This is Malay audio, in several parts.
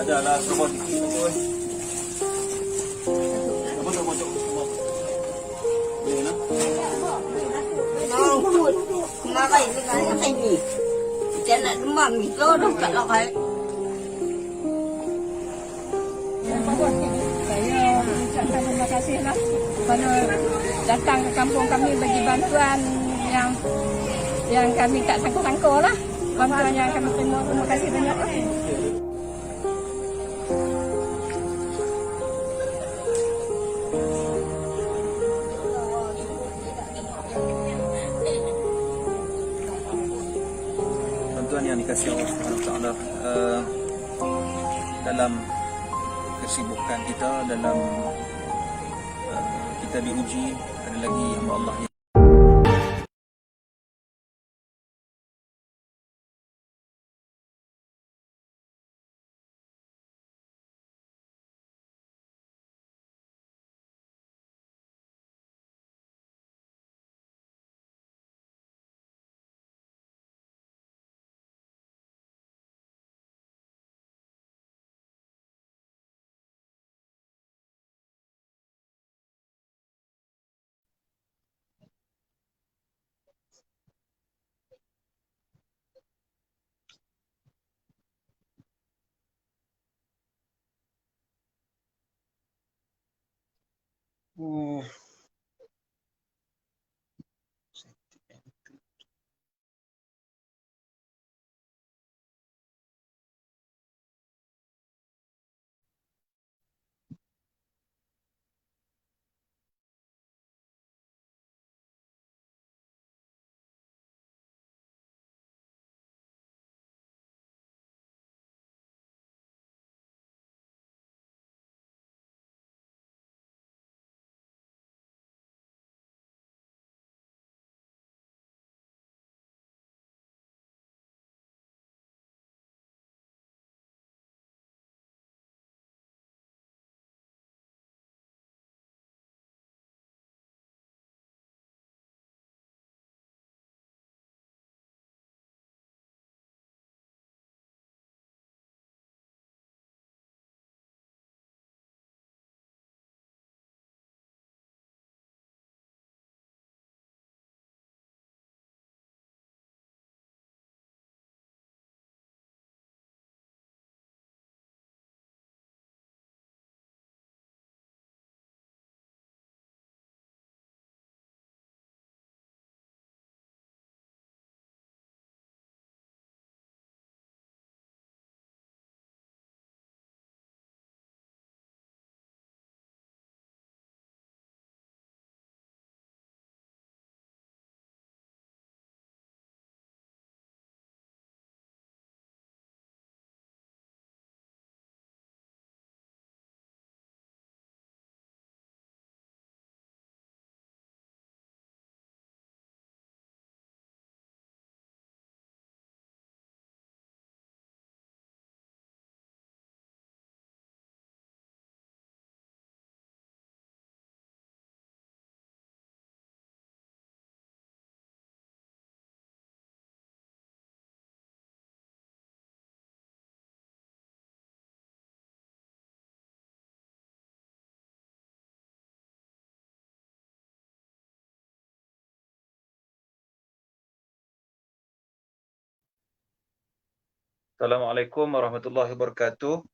Ada lah semua sikit tu. Apa tu macam semua. Ni nah. Ngon kemarin dengan ini. Dia nak demam ni, dah kat lakai. Saya mengucapkan terima kasihlah kerana datang ke kampung kami bagi bantuan yang kami tak sangka-sangka lah. Bantuan yang kami terima, terima kasih banyak lah. Bantuan yang dikasih Allah Subhanahu Wa Taala dalam kesibukan kita, dalam kita diuji, ada lagi hamba Allah yang Assalamualaikum warahmatullahi wabarakatuh.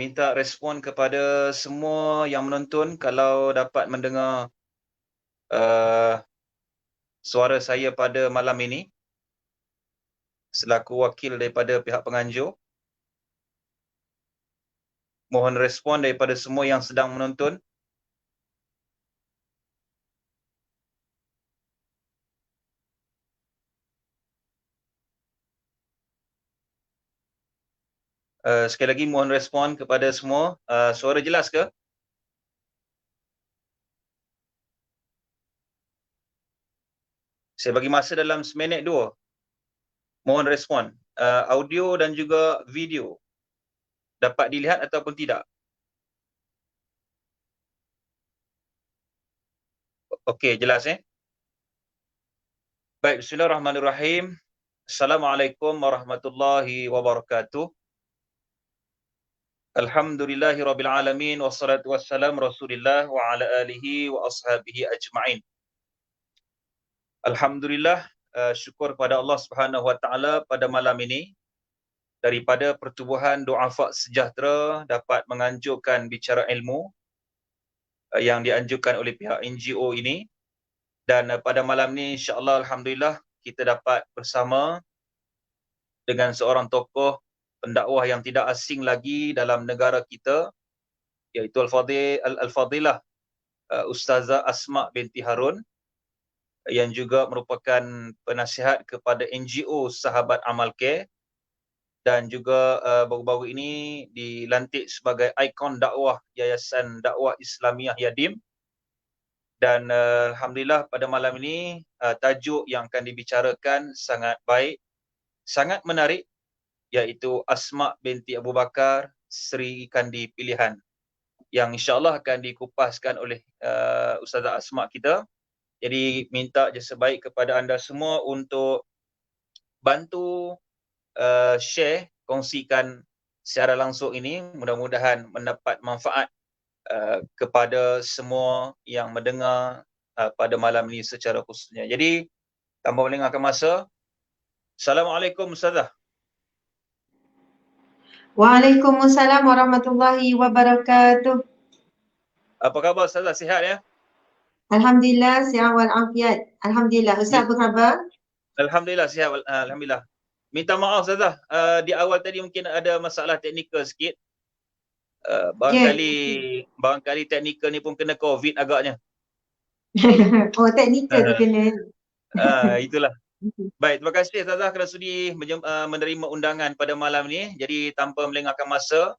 Minta respon kepada semua yang menonton kalau dapat mendengar suara saya pada malam ini selaku wakil daripada pihak penganjur. Mohon respon daripada semua yang sedang menonton. Sekali lagi mohon respon kepada semua. Suara jelas ke? Saya bagi masa dalam seminit 2. Mohon respon. Audio dan juga video dapat dilihat ataupun tidak? Okey, jelas Baik, bismillahirrahmanirrahim. Assalamualaikum warahmatullahi wabarakatuh. Alhamdulillahirabbil alamin wassalatu wassalamu Rasulillah wa ala alihi wa ashabihi ajma'in. Alhamdulillah, syukur pada Allah Subhanahu wa taala pada malam ini daripada pertubuhan Du'afa Sejahtera dapat menganjurkan bicara ilmu yang dianjurkan oleh pihak NGO ini, dan pada malam ini insya-Allah alhamdulillah kita dapat bersama dengan seorang tokoh pendakwah yang tidak asing lagi dalam negara kita, iaitu Al-Fadilah Ustazah Asma binti Harun, yang juga merupakan penasihat kepada NGO Sahabat Amal Care, dan juga baru-baru ini dilantik sebagai ikon dakwah Yayasan Dakwah Islamiah Yadim. Dan alhamdulillah pada malam ini tajuk yang akan dibicarakan sangat baik, sangat menarik, iaitu Asma binti Abu Bakar, Sri Kandi Pilihan, yang insya-Allah akan dikupaskan oleh Ustazah Asma kita. Jadi minta je sebaik kepada anda semua untuk bantu share, kongsikan secara langsung ini, mudah-mudahan mendapat manfaat kepada semua yang mendengar pada malam ini secara khususnya. Jadi tanpa melengahkan masa, Assalamualaikum Ustazah. Waalaikumsalam warahmatullahi wabarakatuh. Apa khabar Ustazah, sihat ya? Alhamdulillah, sihat walafiat. Alhamdulillah. Ustaz apa khabar? Alhamdulillah sihat, alhamdulillah. Minta maaf Ustazah, di awal tadi mungkin ada masalah teknikal sikit. Barangkali teknikal ni pun kena COVID agaknya. Oh, teknikal tu kena. Itulah. Baik, terima kasih Ustazah kerana sudi menerima undangan pada malam ni. Jadi tanpa melengahkan masa,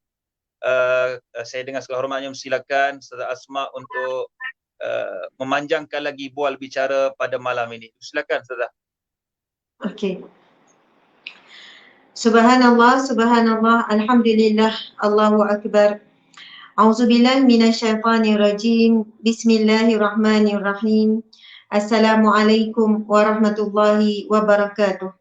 saya dengan segala hormatnya silakan Ustazah Asma untuk memanjangkan lagi bual bicara pada malam ini. Silakan Ustazah. Okey. Subhanallah, subhanallah, alhamdulillah, Allahu akbar. A'udzubillahi minasyaitonirrajim. Bismillahirrahmanirrahim. Assalamualaikum warahmatullahi wabarakatuh.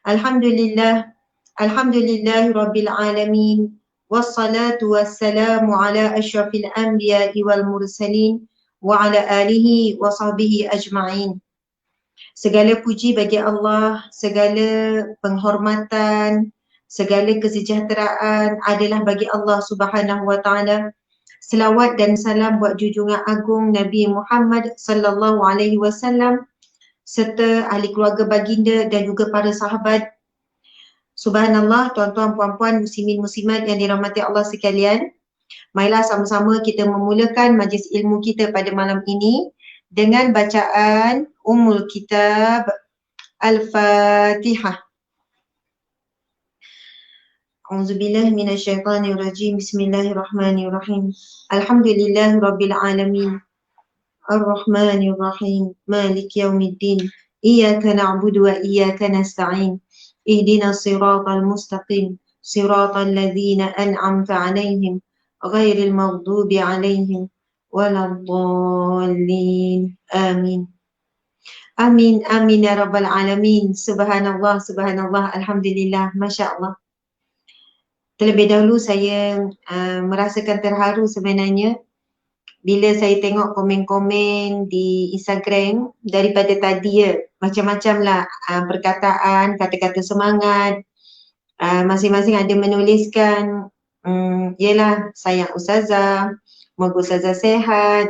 Alhamdulillah, alhamdulillahi rabbil alamin. Wassalatu wassalamu ala asyrafil anbiya'i wal mursalin wa ala alihi wa sahbihi ajma'in. Segala puji bagi Allah, segala penghormatan, segala kesejahteraan adalah bagi Allah Subhanahu wa taala. Selawat dan salam buat junjungan agung Nabi Muhammad sallallahu alaihi wasallam serta ahli keluarga baginda dan juga para sahabat. Subhanallah, tuan-tuan, puan-puan, muslimin, muslimat yang dirahmati Allah sekalian. Marilah sama-sama kita memulakan majlis ilmu kita pada malam ini dengan bacaan Ummul Kitab Al-Fatihah. A'udzubillahi minasyaitonirrajim. Bismillahirrahmanirrahim. Alhamdulillahi rabbil alamin. Ar-Rahmanirrahim. Malik yaumiddin. Iyyaka na'budu wa iyyaka nasta'in. Ihdinas siratal mustaqim. Siratal ladzina an'amta 'alaihim ghairil maghdubi 'alaihim waladdallin. Amin. Amin, amin ya rabbal alamin. Subhanallah, subhanallah, alhamdulillah, masya-Allah. Terlebih dahulu saya merasakan terharu sebenarnya bila saya tengok komen-komen di Instagram daripada tadi ya, macam-macam lah perkataan, kata-kata semangat. Masing-masing ada menuliskan yalah sayang Ustazah, moga Ustazah sehat,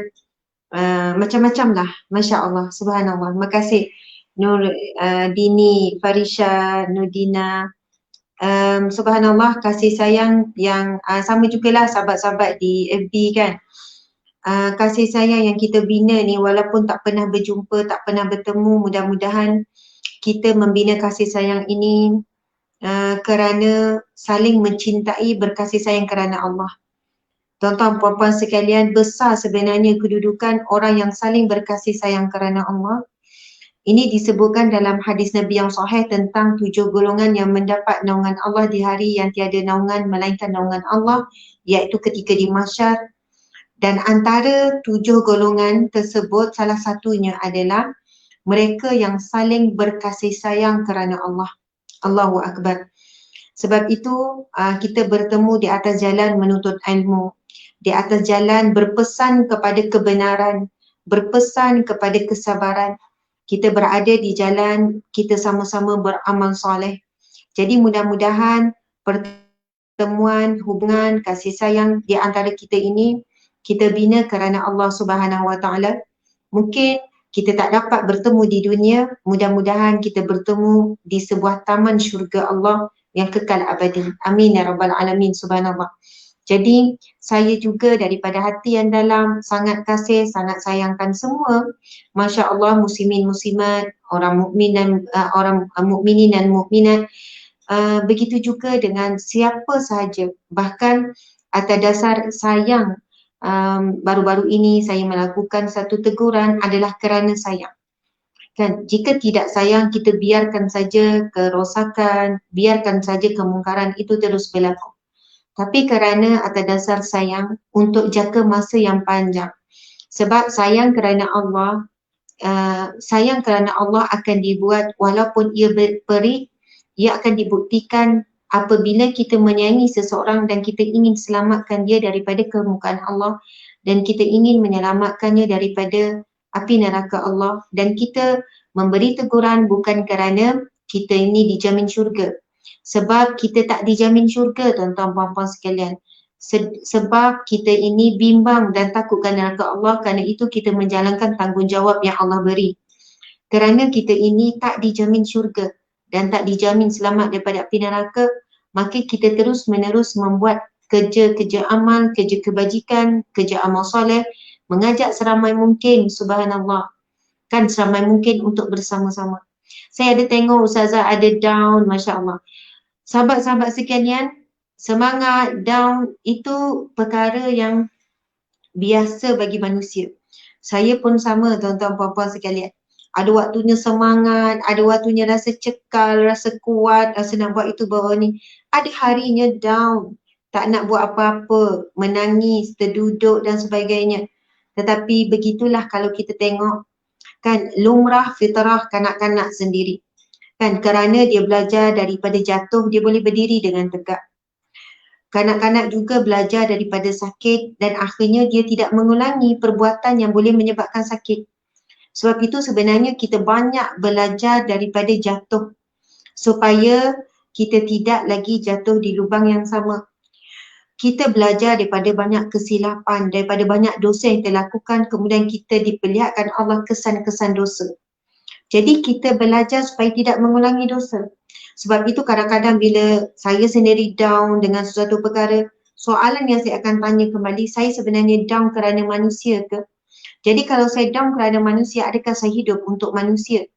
macam-macam lah, Masya Allah, Subhanallah. Terima kasih Nur Dini, Farisha, Nurdina. Subhanallah, kasih sayang yang sama jugalah sahabat-sahabat di FB kan. Kasih sayang yang kita bina ni walaupun tak pernah berjumpa, tak pernah bertemu, mudah-mudahan kita membina kasih sayang ini kerana saling mencintai, berkasih sayang kerana Allah. Tuan-tuan, puan-puan sekalian, besar sebenarnya kedudukan orang yang saling berkasih sayang kerana Allah. Ini disebutkan dalam hadis Nabi yang sahih tentang 7 golongan yang mendapat naungan Allah di hari yang tiada naungan melainkan naungan Allah, iaitu ketika di mahsyar. Dan antara 7 golongan tersebut, salah satunya adalah mereka yang saling berkasih sayang kerana Allah. Allahu Akbar. Sebab itu kita bertemu di atas jalan menuntut ilmu, di atas jalan berpesan kepada kebenaran, berpesan kepada kesabaran. Kita berada di jalan, kita sama-sama beramal soleh. Jadi mudah-mudahan pertemuan, hubungan, kasih sayang di antara kita ini kita bina kerana Allah Subhanahu Wa Taala. Mungkin kita tak dapat bertemu di dunia, mudah-mudahan kita bertemu di sebuah taman syurga Allah yang kekal abadi. Amin ya rabbal alamin, subhanallah. Jadi saya juga daripada hati yang dalam sangat kasih, sangat sayangkan semua, Masya Allah, muslimin muslimat, orang mukmin dan orang mukminin dan mukminat. Begitu juga dengan siapa sahaja, bahkan atas dasar sayang. Baru-baru ini saya melakukan satu teguran adalah kerana sayang. Kan, jika tidak sayang, kita biarkan saja kerosakan, biarkan saja kemungkaran itu terus berlaku. Tapi kerana atas dasar sayang, untuk jangka masa yang panjang. Sebab sayang kerana Allah akan dibuat walaupun ia perik, ia akan dibuktikan apabila kita menyayangi seseorang dan kita ingin selamatkan dia daripada kemurkaan Allah dan kita ingin menyelamatkannya daripada api neraka Allah, dan kita memberi teguran bukan kerana kita ini dijamin syurga. Sebab kita tak dijamin syurga, tuan-tuan puan-puan sekalian. Sebab kita ini bimbang dan takutkan neraka Allah, kerana itu kita menjalankan tanggungjawab yang Allah beri. Kerana kita ini tak dijamin syurga dan tak dijamin selamat daripada api neraka, maka kita terus menerus membuat kerja-kerja amal, kerja kebajikan, kerja amal soleh, mengajak seramai mungkin, subhanallah, kan seramai mungkin untuk bersama-sama. Saya ada tengok Ustazah ada down, Masya Allah. Sahabat-sahabat sekalian, semangat, down itu perkara yang biasa bagi manusia. Saya pun sama, tuan-tuan puan-puan sekalian. Ada waktunya semangat, ada waktunya rasa cekal, rasa kuat, rasa nak buat itu bawa ni. Ada harinya down, tak nak buat apa-apa, menangis, terduduk dan sebagainya. Tetapi begitulah kalau kita tengok, kan lumrah fitrah kanak-kanak sendiri. Kan kerana dia belajar daripada jatuh, dia boleh berdiri dengan tegak. Kanak-kanak juga belajar daripada sakit dan akhirnya dia tidak mengulangi perbuatan yang boleh menyebabkan sakit. Sebab itu sebenarnya kita banyak belajar daripada jatuh supaya kita tidak lagi jatuh di lubang yang sama. Kita belajar daripada banyak kesilapan, daripada banyak dosa yang kita lakukan, kemudian kita diperlihatkan Allah kesan-kesan dosa. Jadi kita belajar supaya tidak mengulangi dosa. Sebab itu kadang-kadang bila saya sendiri down dengan sesuatu perkara, soalan yang saya akan tanya kembali, saya sebenarnya down kerana manusia ke? Jadi kalau saya down kerana manusia, adakah saya hidup untuk manusia?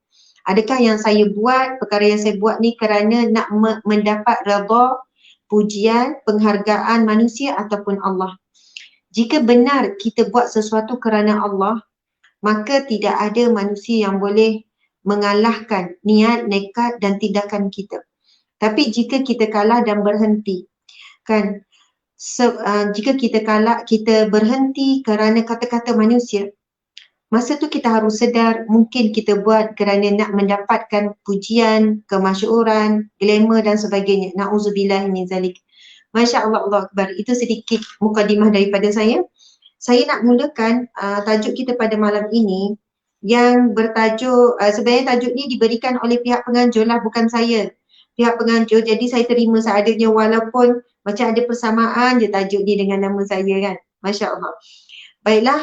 Adakah yang saya buat, perkara yang saya buat ni kerana nak mendapat redha, pujian, penghargaan manusia ataupun Allah? Jika benar kita buat sesuatu kerana Allah, maka tidak ada manusia yang boleh mengalahkan niat, nekat dan tindakan kita. Tapi jika kita kalah dan berhenti, kan, jika kita kalah, kita berhenti kerana kata-kata manusia, masa tu kita harus sedar mungkin kita buat kerana nak mendapatkan pujian, kemasyhuran, glamour dan sebagainya. Na'udzubillah min zalik. Masya Allah, Allah Akbar. Itu sedikit mukadimah daripada saya. Saya nak mulakan tajuk kita pada malam ini yang bertajuk, sebenarnya tajuk ni diberikan oleh pihak penganjur lah, bukan saya. Pihak penganjur, jadi saya terima seadanya walaupun macam ada persamaan je tajuk ni dengan nama saya kan. Masya Allah. Baiklah,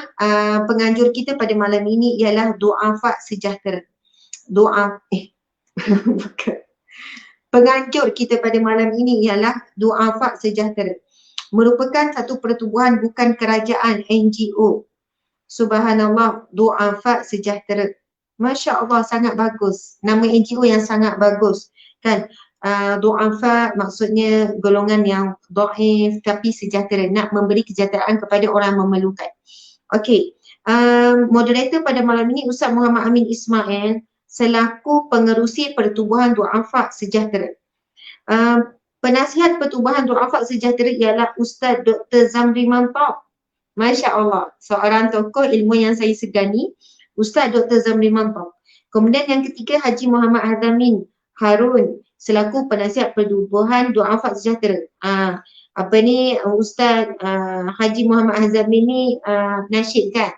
penganjur kita pada malam ini ialah du'afa sejahtera. Bukan. Penganjur kita pada malam ini ialah du'afa sejahtera. Merupakan satu pertubuhan, bukan kerajaan, NGO. Subhanallah, du'afa sejahtera. Masya Allah, sangat bagus. Nama NGO yang sangat bagus. Kan, du'afa maksudnya golongan yang dhaif tapi sejahtera, nak memberi kesejahteraan kepada orang memerlukan. Okey, moderator pada malam ini Ustaz Muhammad Amin Ismail selaku pengerusi pertubuhan du'afa sejahtera. Penasihat pertubuhan du'afa sejahtera ialah Ustaz Dr. Zamri Mantap. Masya Allah, seorang tokoh ilmu yang saya segani, Ustaz Dr. Zamri Mantap. Kemudian yang ketiga Haji Muhammad Azamin Harun selaku penasihat pertubuhan Du'afa Sejahtera. Ustaz Haji Muhammad Hazami ni nasyid kan.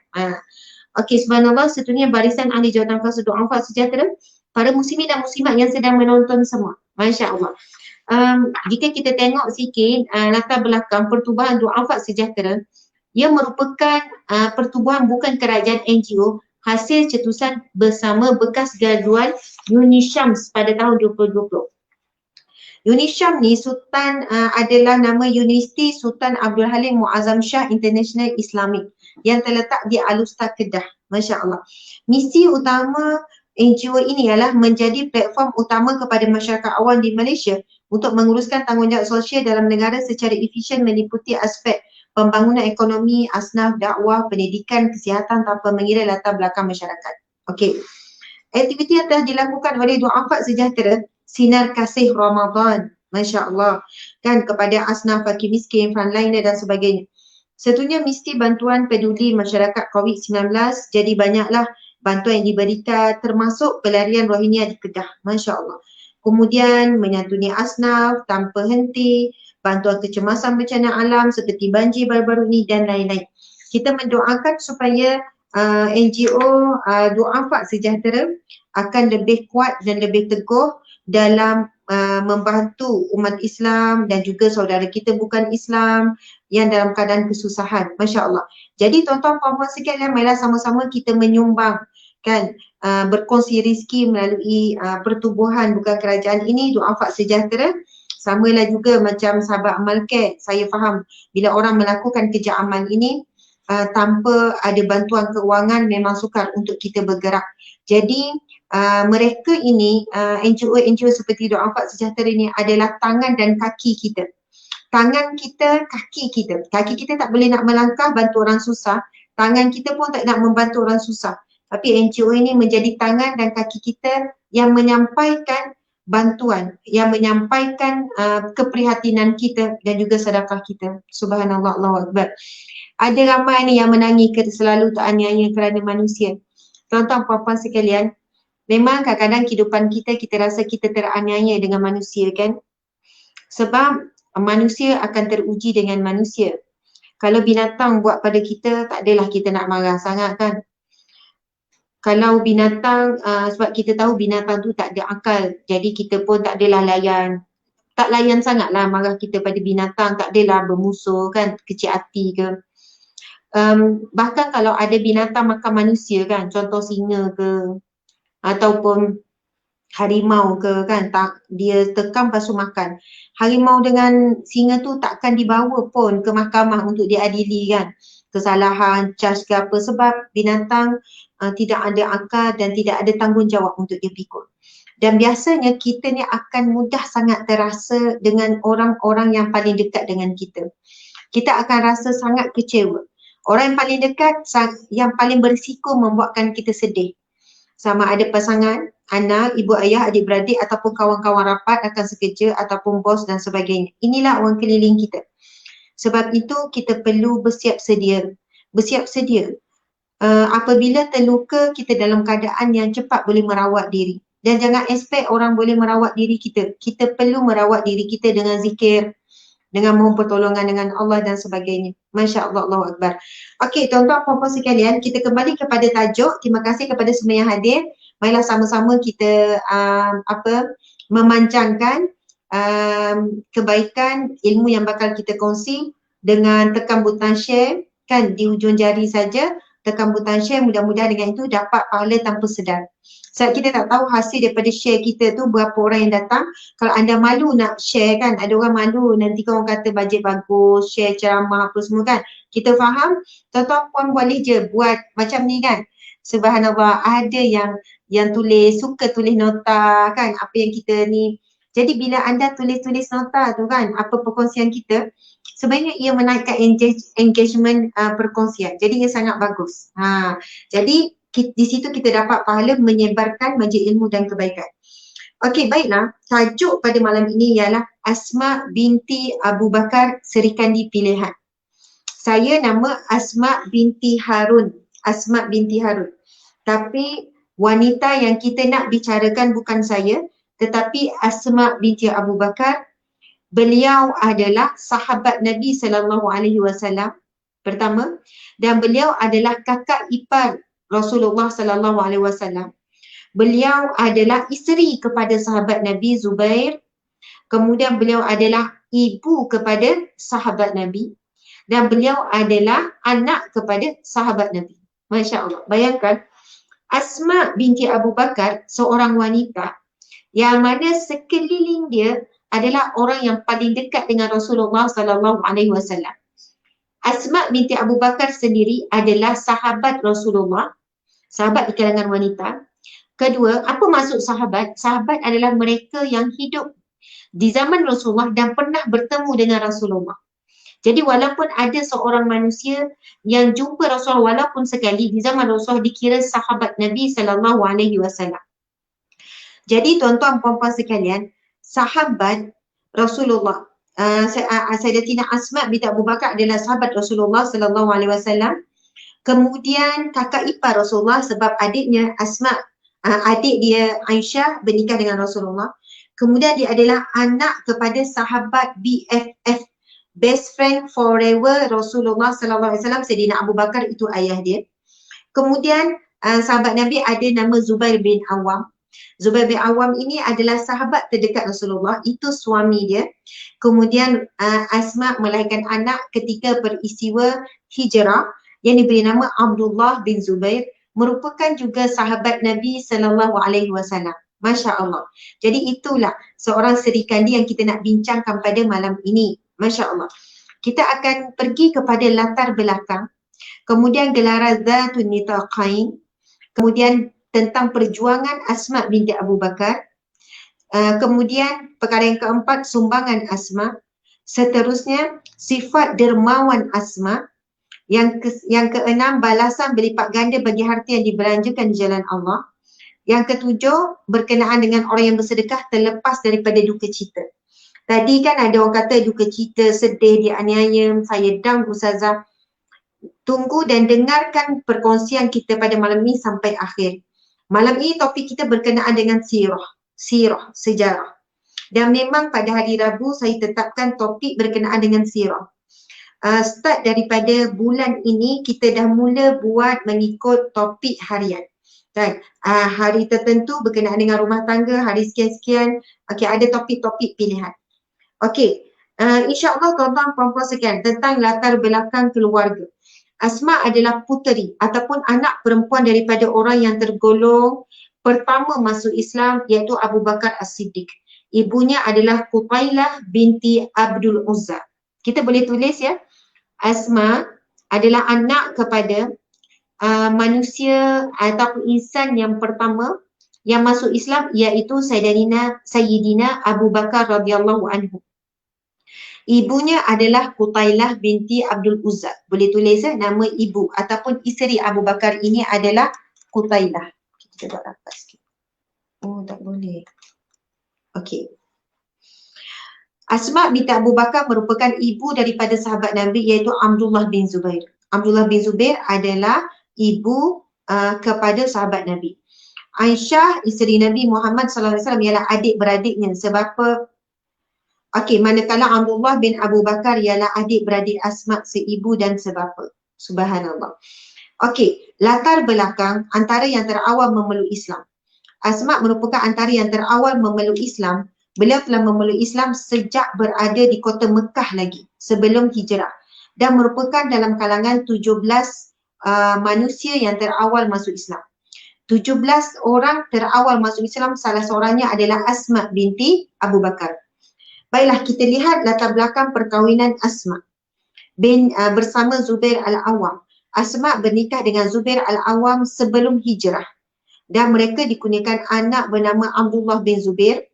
Okey, subhanallah, seterusnya barisan ahli jawatan khas Du'afa Sejahtera, para muslimin dan muslimat yang sedang menonton semua. Masya Allah. Jika kita tengok sikit latar belakang pertubuhan Du'afa Sejahtera, ia merupakan pertubuhan bukan kerajaan NGO hasil cetusan bersama bekas graduan UniSyams pada tahun 2020. UniSyams ni Sultan adalah nama Universiti Sultan Abdul Halim Muazzam Shah International Islamic yang terletak di Alustar Kedah. Masya Allah. Misi utama NGO ini ialah menjadi platform utama kepada masyarakat awam di Malaysia untuk menguruskan tanggungjawab sosial dalam negara secara efisien meliputi aspek pembangunan ekonomi, asnaf, dakwah, pendidikan, kesihatan tanpa mengira latar belakang masyarakat. Okey. Aktiviti yang telah dilakukan oleh Du'afa Sejahtera, Sinar Kasih Ramadan, Masya Allah, kan, kepada asnaf, fakir miskin, frontliner dan sebagainya. Seterusnya mesti bantuan peduli masyarakat COVID-19, jadi banyaklah bantuan yang diberikan termasuk pelarian Rohingya di Kedah, Masya Allah. Kemudian menyantuni asnaf tanpa henti, bantuan kecemasan bencana alam seperti banjir baru-baru ini dan lain-lain. Kita mendoakan supaya NGO Du'afa Sejahtera akan lebih kuat dan lebih teguh dalam membantu umat Islam dan juga saudara kita bukan Islam yang dalam keadaan kesusahan. Masya Allah. Jadi tuan-tuan puan-puan sekalian, marilah sama-sama kita menyumbang, kan, berkongsi rezeki melalui pertubuhan bukan kerajaan ini, Du'afa Sejahtera. Samalah juga macam sahabat amal care, saya faham bila orang melakukan kerja amal ini tanpa ada bantuan keuangan memang sukar untuk kita bergerak. Jadi mereka ini, NGO seperti Du'afa Sejahtera ini adalah tangan dan kaki kita. Tangan kita, kaki kita. Kaki kita tak boleh nak melangkah bantu orang susah, tangan kita pun tak nak membantu orang susah. Tapi NGO ini menjadi tangan dan kaki kita yang menyampaikan bantuan, yang menyampaikan keprihatinan kita dan juga sedekah kita. Subhanallah, Allahu Akbar. Ada ramai ni yang menangis selalu teraniaya kerana manusia. Tuan-tuan puan-puan sekalian, memang kadang-kadang kehidupan kita rasa kita teraniaya dengan manusia, kan? Sebab manusia akan teruji dengan manusia. Kalau binatang buat pada kita, tak adalah kita nak marah sangat, kan? Kalau binatang, sebab kita tahu binatang tu tak ada akal, jadi kita pun tak adalah layan. Tak layan sangatlah marah kita pada binatang, tak adalah bermusuh, kan, kecil hati ke. Bahkan kalau ada binatang makan manusia, kan, contoh singa ke ataupun harimau ke, kan, tak, dia tekam lepas tu makan. Harimau dengan singa tu takkan dibawa pun ke mahkamah untuk diadili, kan, kesalahan, charge ke apa, sebab binatang tidak ada akal dan tidak ada tanggungjawab untuk dia pikul. Dan biasanya kita ni akan mudah sangat terasa dengan orang-orang yang paling dekat dengan kita. Kita akan rasa sangat kecewa. Orang yang paling dekat, yang paling berisiko membuatkan kita sedih. Sama ada pasangan, anak, ibu ayah, adik-beradik ataupun kawan-kawan rapat, akan sekerja ataupun bos dan sebagainya. Inilah orang keliling kita. Sebab itu kita perlu bersiap sedia. Bersiap sedia. Apabila terluka, kita dalam keadaan yang cepat boleh merawat diri. Dan jangan expect orang boleh merawat diri kita. Kita perlu merawat diri kita dengan zikir, dengan mohon pertolongan dengan Allah dan sebagainya. Masya Allah, Allahu Akbar. Okey, tuan-tuan puan-puan sekalian, kita kembali kepada tajuk. Terima kasih kepada semua yang hadir. Marilah sama-sama kita memanjangkan kebaikan ilmu yang bakal kita kongsi dengan tekan butang share, kan, di ujung jari saja. Tekan butang share, mudah-mudahan dengan itu dapat pahala tanpa sedar. Sebab kita tak tahu hasil daripada share kita tu berapa orang yang datang. Kalau anda malu nak share, kan, ada orang malu nanti orang kata bajet bagus, share ceramah apa semua, kan. Kita faham, tuan-tuan puan boleh je buat macam ni, kan. Subhanallah, ada yang suka tulis nota, kan, apa yang kita ni. Jadi bila anda tulis nota tu, kan, apa perkongsian kita, sebenarnya ia menaikkan engagement perkongsian. Jadi ia sangat bagus. Jadi di situ kita dapat pahala menyebarkan majlis ilmu dan kebaikan. Okey, baiklah. Tajuk pada malam ini ialah Asma binti Abu Bakar Serikandi Pilihan. Saya nama Asma binti Harun. Asma binti Harun. Tapi wanita yang kita nak bicarakan bukan saya, tetapi Asma binti Abu Bakar, beliau adalah sahabat Nabi SAW pertama, dan beliau adalah kakak ipar Rasulullah SAW. Beliau adalah isteri kepada sahabat Nabi Zubair. Kemudian beliau adalah ibu kepada sahabat Nabi. Dan beliau adalah anak kepada sahabat Nabi. Masya Allah. Bayangkan, Asma binti Abu Bakar, seorang wanita yang mana sekeliling dia adalah orang yang paling dekat dengan Rasulullah SAW. Asma binti Abu Bakar sendiri adalah sahabat Rasulullah, sahabat di kalangan wanita. Kedua, apa maksud sahabat? Sahabat adalah mereka yang hidup di zaman Rasulullah dan pernah bertemu dengan Rasulullah. Jadi walaupun ada seorang manusia yang jumpa Rasulullah walaupun sekali di zaman Rasulullah, dikira sahabat Nabi SAW. Jadi tuan-tuan puan-puan sekalian, sahabat Rasulullah, Sayyidatina Asma binti Abu Bakar adalah sahabat Rasulullah SAW. Kemudian kakak ipar Rasulullah sebab adiknya Asma, adik dia Aisyah bernikah dengan Rasulullah. Kemudian dia adalah anak kepada sahabat BFF, best friend forever Rasulullah SAW, Sayyidina Abu Bakar, itu ayah dia. Kemudian sahabat Nabi ada nama Zubair bin Awam. Zubair bin Awam ini adalah sahabat terdekat Rasulullah, itu suami dia. Kemudian Asma melahirkan anak ketika peristiwa hijrah yang diberi nama Abdullah bin Zubair, merupakan juga sahabat Nabi SAW. Masya Allah. Jadi itulah seorang Sri Kandi yang kita nak bincangkan pada malam ini. Masya Allah. Kita akan pergi kepada latar belakang, kemudian gelaran Zatun Nitaqain, kemudian tentang perjuangan Asma binti Abu Bakar, kemudian perkara yang keempat, sumbangan Asma, seterusnya sifat dermawan Asma, yang keenam, balasan berlipat ganda bagi harta yang dibelanjakan di jalan Allah. Yang ketujuh, berkenaan dengan orang yang bersedekah terlepas daripada duka cita. Tadi kan ada orang kata duka cita, sedih, dianiaya, saya down Ustazah. Tunggu dan dengarkan perkongsian kita pada malam ini sampai akhir. Malam ini topik kita berkenaan dengan sirah, sejarah. Dan memang pada hari Rabu saya tetapkan topik berkenaan dengan sirah. Start daripada bulan ini kita dah mula buat mengikut topik harian. Kan? Hari tertentu berkenaan dengan rumah tangga, hari sekian-sekian, okay, ada topik-topik pilihan. Okey, insya-Allah tuan-tuan puan-puan sekalian, tentang latar belakang keluarga. Asma adalah puteri ataupun anak perempuan daripada orang yang tergolong pertama masuk Islam, iaitu Abu Bakar As-Siddiq. Ibunya adalah Qutailah binti Abdul Uzza. Kita boleh tulis ya, Asma adalah anak kepada manusia ataupun insan yang pertama yang masuk Islam, iaitu Sayyidina Abu Bakar radhiyallahu anhu. Ibunya adalah Qutailah binti Abdul Uzza. Boleh tulis nama ibu ataupun isteri Abu Bakar ini adalah Qutailah. Kita buat rapat sikit. Oh, tak boleh. Okey. Asma binti Abu Bakar merupakan ibu daripada sahabat Nabi, iaitu Abdullah bin Zubair. Abdullah bin Zubair adalah ibu kepada sahabat Nabi. Aisyah, isteri Nabi Muhammad SAW, ialah adik-beradiknya. Sebab apa? Okey, manakala Abdullah bin Abu Bakar ialah adik-beradik Asma seibu dan sebapa. Subhanallah. Okey, latar belakang antara yang terawal memeluk Islam. Asma merupakan antara yang terawal memeluk Islam. Beliau telah memeluk Islam sejak berada di kota Mekah lagi, sebelum hijrah. Dan merupakan dalam kalangan 17 manusia yang terawal masuk Islam. 17 orang terawal masuk Islam, salah seorangnya adalah Asma binti Abu Bakar. Baiklah, kita lihat latar belakang perkahwinan Asma bersama Zubair Al-Awwam. Asma bernikah dengan Zubair Al-Awwam sebelum hijrah. Dan mereka dikurniakan anak bernama Abdullah bin Zubair,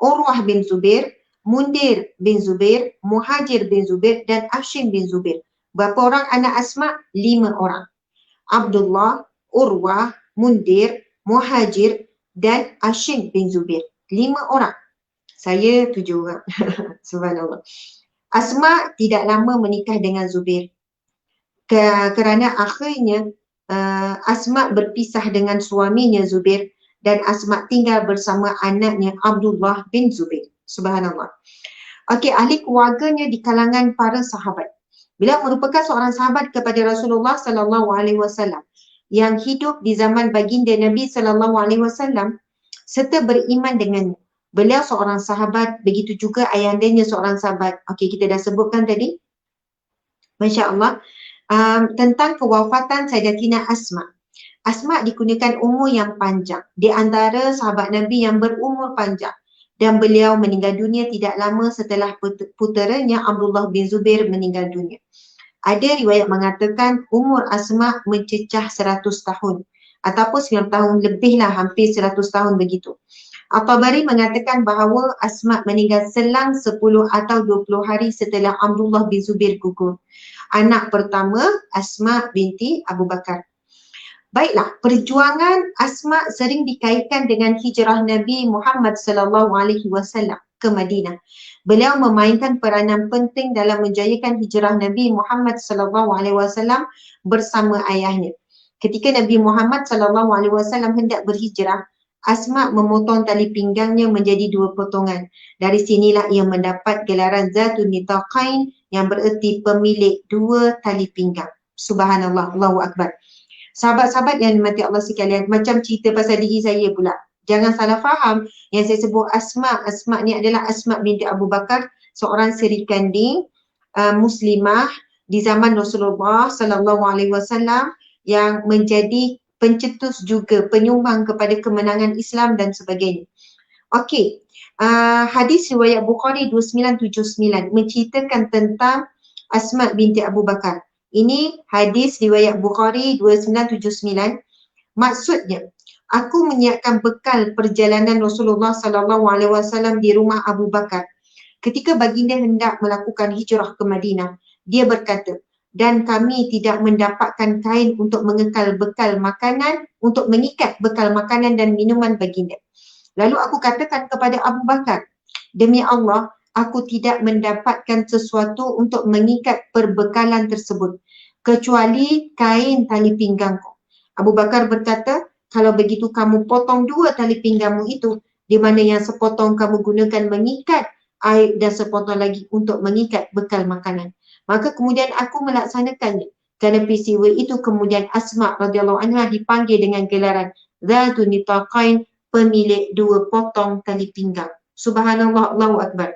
Urwah bin Zubair, Mundir bin Zubair, Muhajir bin Zubair dan Hashim bin Zubair. Berapa orang anak Asma? 5 orang. Abdullah, Urwah, Mundir, Muhajir dan Hashim bin Zubair. 5 orang. Saya 7 orang. Subhanallah. Asma tidak lama menikah dengan Zubair. Kerana akhirnya Asma berpisah dengan suaminya Zubair dan Asma tinggal bersama anaknya Abdullah bin Zubair. Subhanallah. Okey, ahli keluarganya di kalangan para sahabat. Beliau merupakan seorang sahabat kepada Rasulullah sallallahu alaihi wasallam yang hidup di zaman baginda Nabi sallallahu alaihi wasallam serta beriman dengannya. Beliau seorang sahabat, begitu juga ayahndanya seorang sahabat. Okey, kita dah sebutkan tadi. Masya-Allah. Tentang kewafatan Sayyidatina Asma. Asma dikurniakan umur yang panjang. Di antara sahabat Nabi yang berumur panjang. Dan beliau meninggal dunia tidak lama setelah puteranya Abdullah bin Zubair meninggal dunia. Ada riwayat mengatakan umur Asma mencecah 100 tahun. Ataupun 9 tahun lebih lah, hampir 100 tahun begitu. At-Tabari mengatakan bahawa Asma meninggal selang 10 atau 20 hari setelah Abdullah bin Zubair gugur. Anak pertama Asma binti Abu Bakar. Baiklah, perjuangan Asma sering dikaitkan dengan hijrah Nabi Muhammad sallallahu alaihi wasallam ke Madinah. Beliau memainkan peranan penting dalam menjayakan hijrah Nabi Muhammad sallallahu alaihi wasallam bersama ayahnya. Ketika Nabi Muhammad sallallahu alaihi wasallam hendak berhijrah, Asma memotong tali pinggangnya menjadi 2 potongan. Dari sinilah ia mendapat gelaran Zatun Nitaqain yang bererti pemilik 2 tali pinggang. Subhanallah, Allahu Akbar. Sahabat-sahabat yang dimati Allah sekalian, macam cerita pasal diri saya pula. Jangan salah faham yang saya sebut Asma. Asma ni adalah Asma binti Abu Bakar, seorang Sri Kandi, muslimah di zaman Rasulullah sallallahu alaihi wasallam yang menjadi pencetus juga, penyumbang kepada kemenangan Islam dan sebagainya. Okey, hadis riwayat Bukhari 2979 menceritakan tentang Asma binti Abu Bakar. Ini hadis riwayat Bukhari 2979. Maksudnya, aku menyiapkan bekal perjalanan Rasulullah sallallahu alaihi wasallam di rumah Abu Bakar. Ketika baginda hendak melakukan hijrah ke Madinah, dia berkata, dan kami tidak mendapatkan kain untuk mengekal bekal makanan, untuk mengikat bekal makanan dan minuman baginda. Lalu aku katakan kepada Abu Bakar, demi Allah, aku tidak mendapatkan sesuatu untuk mengikat perbekalan tersebut, kecuali kain tali pinggangku. Abu Bakar berkata, kalau begitu kamu potong 2 tali pinggangmu itu, di mana yang sepotong kamu gunakan mengikat air dan sepotong lagi untuk mengikat bekal makanan. Maka kemudian aku melaksanakannya. Kerana peristiwa itu kemudian Asma radhiyallahu anha dipanggil dengan gelaran Zatun Nitaqain, pemilik 2 potong tali pinggang. Subhanallah, Allahu Akbar.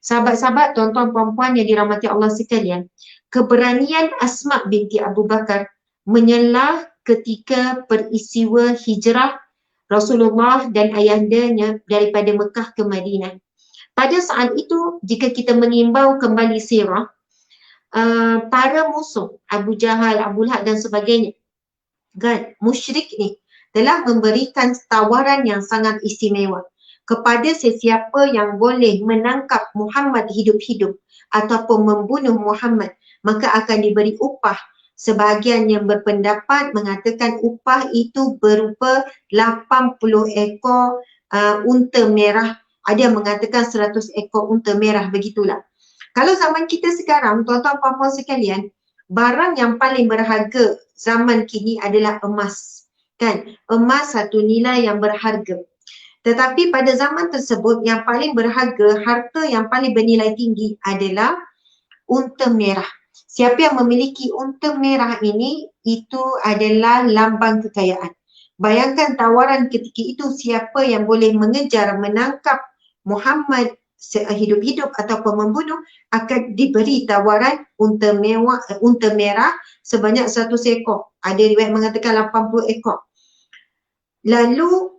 Sahabat-sahabat, tuan-tuan puan-puan yang dirahmati Allah sekalian, keberanian Asma binti Abu Bakar menyelah ketika peristiwa hijrah Rasulullah dan ayahandanya daripada Mekah ke Madinah. Pada saat itu, jika kita mengimbau kembali sirah, para musuh Abu Jahal, Abu Lahab dan sebagainya, kan, musyrik ni telah memberikan tawaran yang sangat istimewa kepada sesiapa yang boleh menangkap Muhammad hidup-hidup ataupun membunuh Muhammad, maka akan diberi upah. Sebahagian yang berpendapat mengatakan upah itu berupa 80 ekor unta merah. Ada yang mengatakan 100 ekor unta merah, begitulah. Kalau zaman kita sekarang, tuan-tuan puan-puan sekalian, barang yang paling berharga zaman kini adalah emas. Kan? Emas satu nilai yang berharga. Tetapi pada zaman tersebut yang paling berharga, harta yang paling bernilai tinggi adalah unta merah. Siapa yang memiliki unta merah ini, itu adalah lambang kekayaan. Bayangkan tawaran ketika itu, siapa yang boleh mengejar, menangkap Muhammad hidup-hidup ataupun membunuh akan diberi tawaran unta merah sebanyak 100 ekor. Ada riwayat mengatakan 80 ekor. Lalu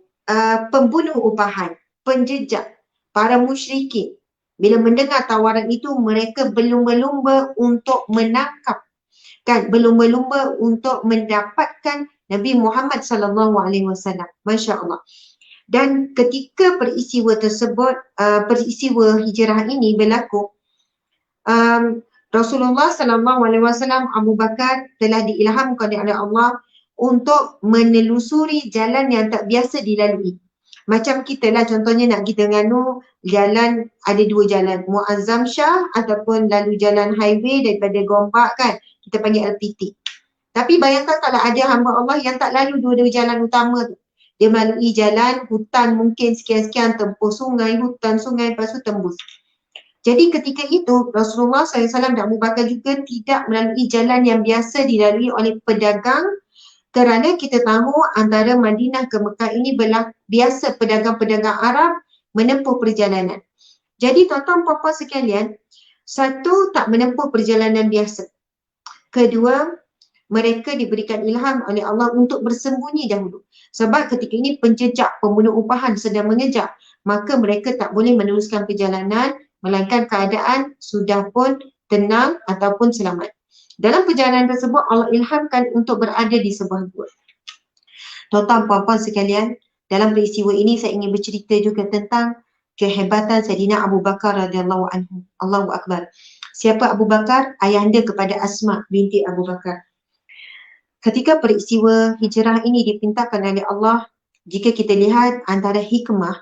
pembunuh upahan, penjejak, para musyrikin, bila mendengar tawaran itu, mereka berlumba-lumba untuk menangkap, kan, berlumba-lumba untuk mendapatkan Nabi Muhammad sallallahu alaihi wasallam. Masya-Allah. Dan ketika peristiwa tersebut, peristiwa hijrah ini berlaku, Rasulullah sallallahu alaihi wasallam, Abu Bakar telah diilhamkan oleh Allah untuk menelusuri jalan yang tak biasa dilalui. Macam kita lah, contohnya nak kita nganu, jalan, ada 2 jalan, Muazzam Shah ataupun lalu jalan highway daripada Gombak, kan, kita panggil LPT. Tapi bayangkan kalau ada hamba Allah yang tak lalu 2 jalan utama tu. Dia melalui jalan hutan mungkin sekian-sekian, tempuh sungai, hutan, sungai, lepas tu tembus. Jadi ketika itu Rasulullah SAW dan Abu Bakar juga tidak melalui jalan yang biasa dilalui oleh pedagang, kerana kita tahu antara Madinah ke Mekah ini biasa pedagang-pedagang Arab menempuh perjalanan. Jadi tuan-tuan puan-puan sekalian, satu, tak menempuh perjalanan biasa. Kedua, mereka diberikan ilham oleh Allah untuk bersembunyi dahulu. Sebab ketika ini penjejak, pembunuh upahan sedang mengejar, maka mereka tak boleh meneruskan perjalanan melainkan keadaan sudah pun tenang ataupun selamat. Dalam perjalanan tersebut Allah ilhamkan untuk berada di sebuah gua. Tuan-tuan puan-puan sekalian, dalam peristiwa ini saya ingin bercerita juga tentang kehebatan Sayyidina Abu Bakar radhiyallahu anhu. Allahu Akbar. Siapa Abu Bakar? Ayahanda kepada Asma binti Abu Bakar. Ketika peristiwa hijrah ini diperintahkan oleh Allah, jika kita lihat antara hikmah,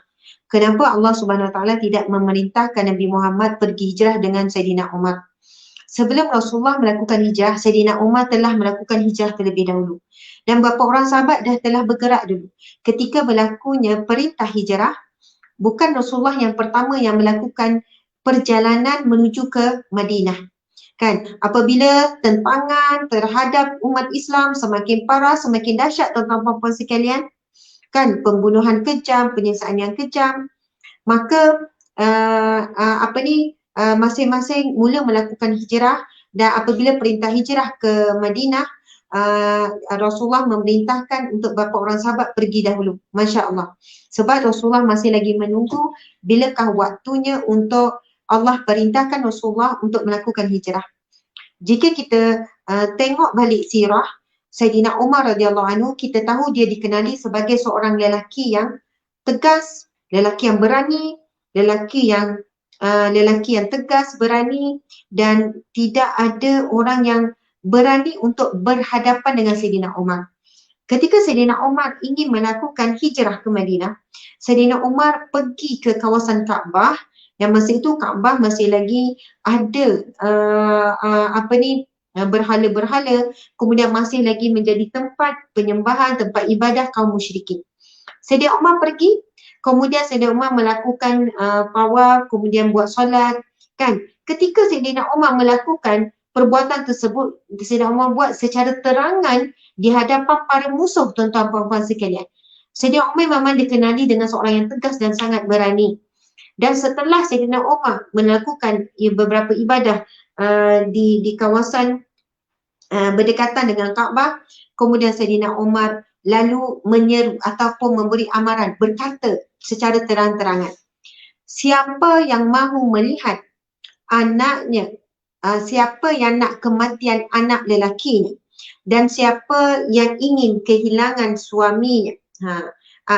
kenapa Allah Subhanahu Wa Taala tidak memerintahkan Nabi Muhammad pergi hijrah dengan Sayyidina Umar? Sebelum Rasulullah melakukan hijrah, Sayyidina Umar telah melakukan hijrah terlebih dahulu. Dan beberapa orang sahabat dah telah bergerak dulu. Ketika berlakunya perintah hijrah, bukan Rasulullah yang pertama yang melakukan perjalanan menuju ke Madinah. Kan, apabila tentangan terhadap umat Islam semakin parah, semakin dahsyat tuan-tuan puan-puan sekalian, kan, pembunuhan kejam, penyiksaan yang kejam, maka masing-masing mula melakukan hijrah. Dan apabila perintah hijrah ke Madinah, Rasulullah memerintahkan untuk beberapa orang sahabat pergi dahulu. Masya Allah. Sebab Rasulullah masih lagi menunggu bilakah waktunya untuk Allah perintahkan Rasulullah untuk melakukan hijrah. Jika kita tengok balik sirah Sayyidina Umar radhiyallahu anhu, kita tahu dia dikenali sebagai seorang lelaki yang tegas, lelaki yang berani, lelaki yang tegas, berani, dan tidak ada orang yang berani untuk berhadapan dengan Sayyidina Umar. Ketika Sayyidina Umar ingin melakukan hijrah ke Madinah, Sayyidina Umar pergi ke kawasan Kaabah. Yang masa itu Kaabah masih lagi ada berhala-berhala, kemudian masih lagi menjadi tempat penyembahan, tempat ibadah kaum musyrikin. Sayyidina Umar pergi, kemudian Sayyidina Umar melakukan tawaf, kemudian buat solat, kan. Ketika Sayyidina Umar melakukan perbuatan tersebut, Sayyidina Umar buat secara terangan di hadapan para musuh, tuan-tuan puan-puan sekalian. Sayyidina Umar memang dikenali dengan seorang yang tegas dan sangat berani. Dan setelah Sayyidina Umar melakukan beberapa ibadah di kawasan berdekatan dengan Kaabah, kemudian Sayyidina Umar lalu menyeru ataupun memberi amaran, berkata secara terang-terangan, siapa yang mahu melihat anaknya, siapa yang nak kematian anak lelakinya, dan siapa yang ingin kehilangan suaminya,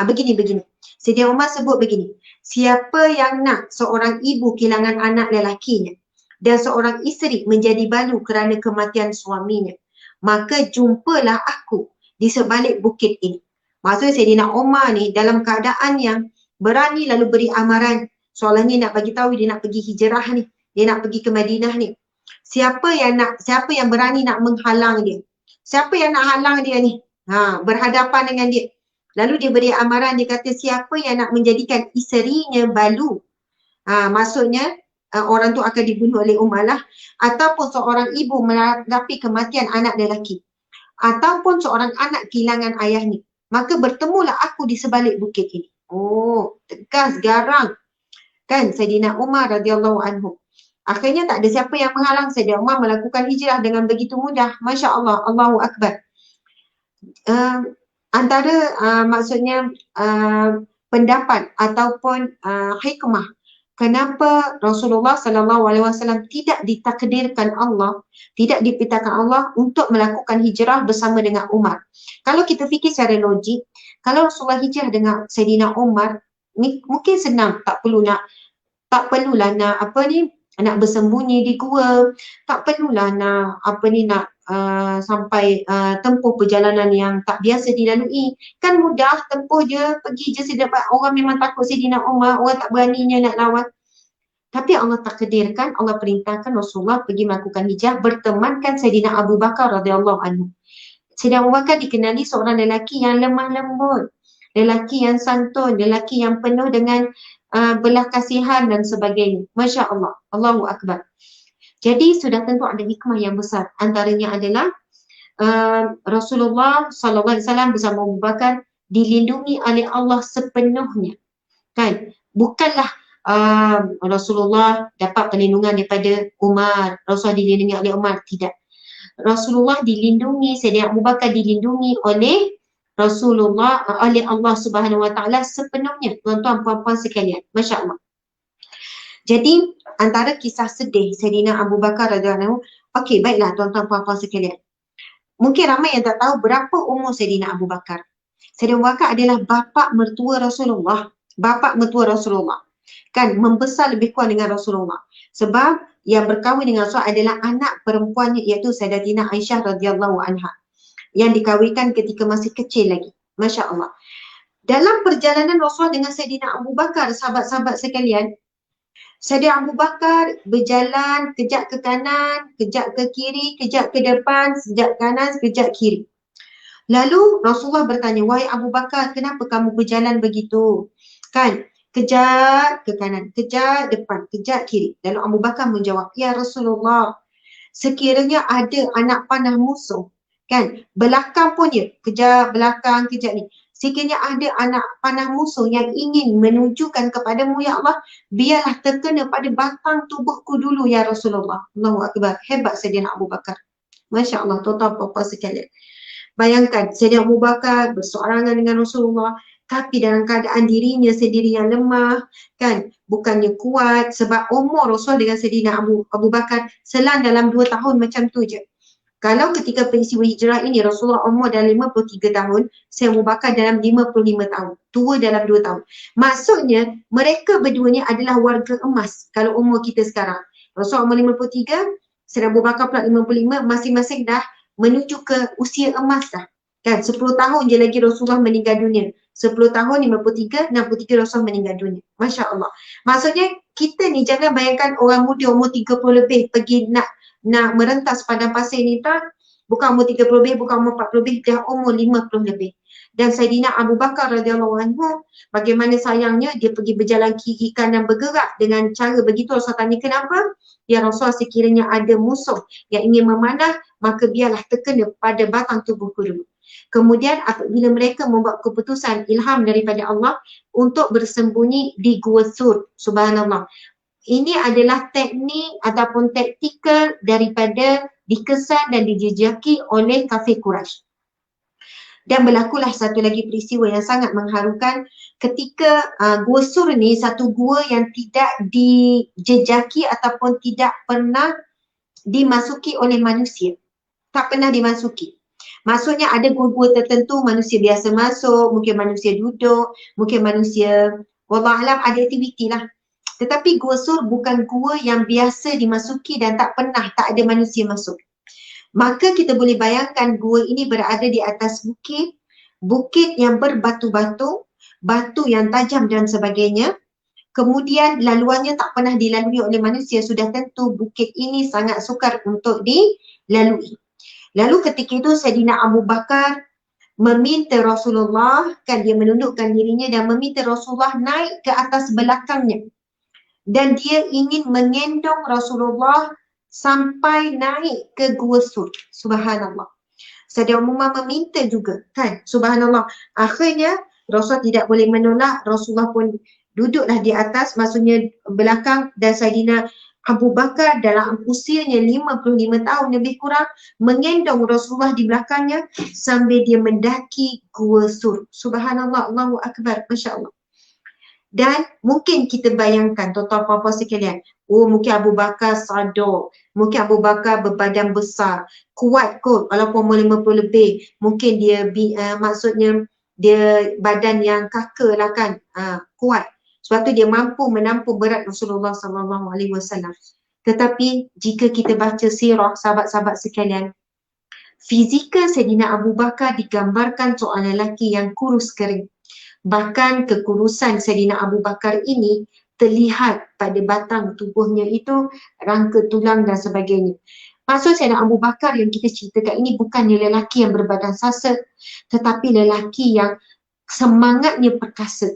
begini. Sayyidina Umar sebut begini, siapa yang nak seorang ibu kehilangan anak lelakinya dan seorang isteri menjadi balu kerana kematian suaminya, maka jumpalah aku di sebalik bukit ini. Maksudnya Sayyidina Umar ni dalam keadaan yang berani lalu beri amaran, soalannya nak bagi tahu dia nak pergi hijrah ni, dia nak pergi ke Madinah ni. Siapa yang berani nak menghalang dia? Siapa yang nak halang dia ni? Berhadapan dengan dia. Lalu dia beri amaran, dia kata siapa yang nak menjadikan isterinya balu, maksudnya orang tu akan dibunuh oleh Umar lah, ataupun seorang ibu menghadapi kematian anak lelaki, ataupun seorang anak kehilangan ayahnya, maka bertemulah aku di sebalik bukit ini. Oh, tegas, garang, kan Sayyidina Umar radhiyallahu anhu. Akhirnya tak ada siapa yang menghalang Sayyidina Umar melakukan hijrah dengan begitu mudah. Masya Allah, Allahu Akbar. Antara maksudnya pendapat ataupun hikmah kenapa Rasulullah SAW tidak ditakdirkan Allah, tidak dipitahkan Allah untuk melakukan hijrah bersama dengan Umar. Kalau kita fikir secara logik, kalau Rasulullah hijrah dengan Sayyidina Umar, mungkin senang, tak perlulah nak bersembunyi di gua, tak perlulah nak sampai tempuh perjalanan yang tak biasa dilalui. Kan mudah, tempuh je, pergi je sedapat. Orang memang takut Sayyidina Umar, orang tak beraninya nak lawan. Tapi Allah takdirkan, Allah perintahkan Rasulullah pergi melakukan hijrah bertemankan Sayyidina Abu Bakar radhiyallahu anhu. Sayyidina Abu Bakar dikenali seorang lelaki yang lemah lembut, lelaki yang santun, lelaki yang penuh dengan belas kasihan dan sebagainya. Masya Allah, Allahu Akbar. Jadi sudah tentu ada hikmah yang besar. Antaranya adalah Rasulullah SAW bersama Abu Bakar dilindungi oleh Allah sepenuhnya. Kan? Bukanlah Rasulullah dapat perlindungan daripada Umar, Rasulullah dilindungi oleh Umar, tidak. Rasulullah dilindungi, Sayyidina Abu Bakar dilindungi oleh Rasulullah, oleh Allah Subhanahu Wa Taala sepenuhnya. Tuan-tuan puan-puan sekalian, Masya Allah. Jadi antara kisah sedih Sayyidina Abu Bakar radhiyallahu anhu, okey, baiklah tuan-tuan puan-puan sekalian. Mungkin ramai yang tak tahu berapa umur Sayyidina Abu Bakar. Sayyidina Abu Bakar adalah bapa mertua Rasulullah. Bapa mertua Rasulullah. Kan membesar lebih kurang dengan Rasulullah. Sebab yang berkahwin dengan Rasulullah adalah anak perempuannya, iaitu Sayyidatina Aisyah radhiyallahu anha, yang dikahwinkan ketika masih kecil lagi. Masya Allah. Dalam perjalanan Rasulullah dengan Sayyidina Abu Bakar, sahabat-sahabat sekalian, Sayyidina Abu Bakar berjalan kejap ke kanan, kejap ke kiri, kejap ke depan, sekejap kanan, sekejap kiri. Lalu Rasulullah bertanya, wahai Abu Bakar, kenapa kamu berjalan begitu? Kan? Kejap ke kanan, kejap depan, kejap kiri. Lalu Abu Bakar menjawab, ya Rasulullah, sekiranya ada anak panah musuh, kan? Belakang pun ya, kejap belakang, kejap ni. Sekiranya ada anak panah musuh yang ingin menunjukkan kepadamu, ya Allah, biarlah terkena pada batang tubuhku dulu, ya Rasulullah. Allahu Akbar. Hebat Sayyidina Abu Bakar. Masya Allah, tuan-tuan puan-puan sekalian. Bayangkan, Sayyidina Abu Bakar berseorangan dengan Rasulullah, tapi dalam keadaan dirinya sendiri yang lemah, kan? Bukannya kuat, sebab umur Rasulullah dengan Sayyidina Abu Bakar selang dalam 2 tahun macam tu je. Kalau ketika peristiwa hijrah ini Rasulullah umur dalam 53 tahun, Sayyidina Abu Bakar dalam 55 tahun. Tua dalam 2 tahun. Maksudnya mereka berdua ni adalah warga emas kalau umur kita sekarang. Rasulullah umur 53, Sayyidina Abu Bakar pula 55, masing-masing dah menuju ke usia emas dah. Kan 10 tahun je lagi Rasulullah meninggal dunia. 10 tahun 63, 63 Rasulullah meninggal dunia. Masya Allah. Maksudnya kita ni jangan bayangkan orang muda umur 30 lebih pergi nak merentas padang pasir ni, tak, bukan umur 30 lebih, bukan umur 40 lebih, dah umur 50 lebih. Dan Sayyidina Abu Bakar radhiyallahu anhu, bagaimana sayangnya dia pergi berjalan kiri kanan bergerak dengan cara begitu. Rasulullah tanya kenapa? Ya Rasulullah, sekiranya ada musuh yang ingin memanah, maka biarlah terkena pada batang tubuhku dulu. Kemudian apabila mereka membuat keputusan ilham daripada Allah untuk bersembunyi di Gua Sur, subhanallah. Ini adalah teknik ataupun taktikal daripada dikesan dan dijejaki oleh kafir Quraisy. Dan berlakulah satu lagi peristiwa yang sangat mengharukan ketika Gua Sur ni satu gua yang tidak dijejaki ataupun tidak pernah dimasuki oleh manusia. Tak pernah dimasuki. Maksudnya ada gua-gua tertentu manusia biasa masuk, mungkin manusia duduk, mungkin manusia wallahualam ada aktiviti lah. Tetapi Gua Sur bukan gua yang biasa dimasuki dan tak ada manusia masuk. Maka kita boleh bayangkan gua ini berada di atas bukit, bukit yang berbatu-batu, batu yang tajam dan sebagainya. Kemudian laluannya tak pernah dilalui oleh manusia, sudah tentu bukit ini sangat sukar untuk dilalui. Lalu ketika itu Sayyidina Abu Bakar meminta Rasulullah, kan dia menundukkan dirinya dan meminta Rasulullah naik ke atas belakangnya. Dan dia ingin mengendong Rasulullah sampai naik ke Gua Sur. Subhanallah. Sayyidina Umar meminta juga, kan? Subhanallah. Akhirnya Rasulullah tidak boleh menolak, Rasulullah pun duduklah di atas, maksudnya belakang, dan Sayyidina Abu Bakar dalam usianya 55 tahun lebih kurang mengendong Rasulullah di belakangnya sambil dia mendaki Gua Sur. Subhanallah, Allahu Akbar, Masya Allah. Dan mungkin kita bayangkan tuan-tuan puan-puan sekalian, oh mungkin Abu Bakar sadar, mungkin Abu Bakar berbadan besar, kuat kot walaupun umur 50 lebih, mungkin dia maksudnya dia badan yang kaka lah kan, kuat. Sebab tu dia mampu menampung berat Rasulullah SAW. Tetapi jika kita baca sirah sahabat-sahabat sekalian, fizikal Sayyidina Abu Bakar digambarkan seorang lelaki yang kurus kering. Bahkan kekurusan Sayyidina Abu Bakar ini terlihat pada batang tubuhnya itu, rangka tulang dan sebagainya. Maksud Sayyidina Abu Bakar yang kita ceritakan ini bukannya lelaki yang berbadan sasa, tetapi lelaki yang semangatnya perkasa.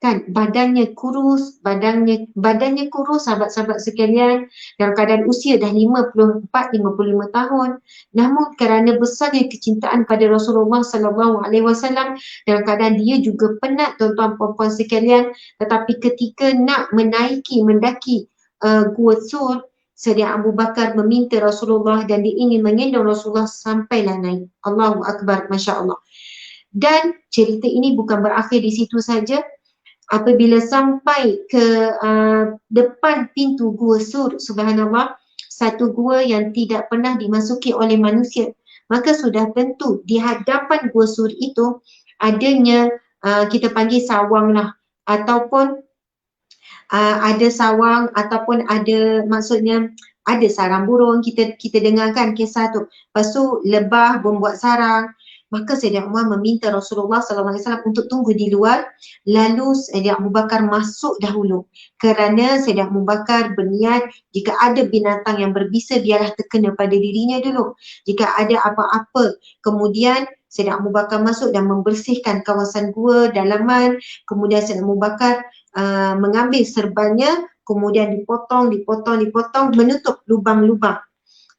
Kan badannya kurus, badannya kurus sahabat-sahabat sekalian, dalam keadaan usia dah 54-55 tahun, namun kerana besarnya kecintaan pada Rasulullah sallallahu alaihi wasallam, dalam keadaan dia juga penat tuan-tuan puan-puan sekalian, tetapi ketika nak mendaki Gua Sur, Sayyidina Abu Bakar meminta Rasulullah dan dia ingin mengendong Rasulullah sampailah naik. Allahu Akbar, Masya Allah. Dan cerita ini bukan berakhir di situ saja. Apabila sampai ke depan pintu Gua Sur, subhanallah, satu gua yang tidak pernah dimasuki oleh manusia, maka sudah tentu di hadapan Gua Sur itu adanya kita panggil sawang lah, ataupun ada sawang, ataupun ada, maksudnya ada sarang burung. Kita dengarkan kisah tu. Lepas tu lebah membuat sarang. Maka Sayyidina Umar meminta Rasulullah SAW untuk tunggu di luar, lalu Sayyidina Abu Bakar masuk dahulu, kerana Sayyidina Abu Bakar berniat jika ada binatang yang berbisa biarlah terkena pada dirinya dulu. Jika ada apa-apa, kemudian Sayyidina Abu Bakar masuk dan membersihkan kawasan gua, dalaman. Kemudian Sayyidina Abu Bakar mengambil serbannya, kemudian dipotong, menutup lubang-lubang.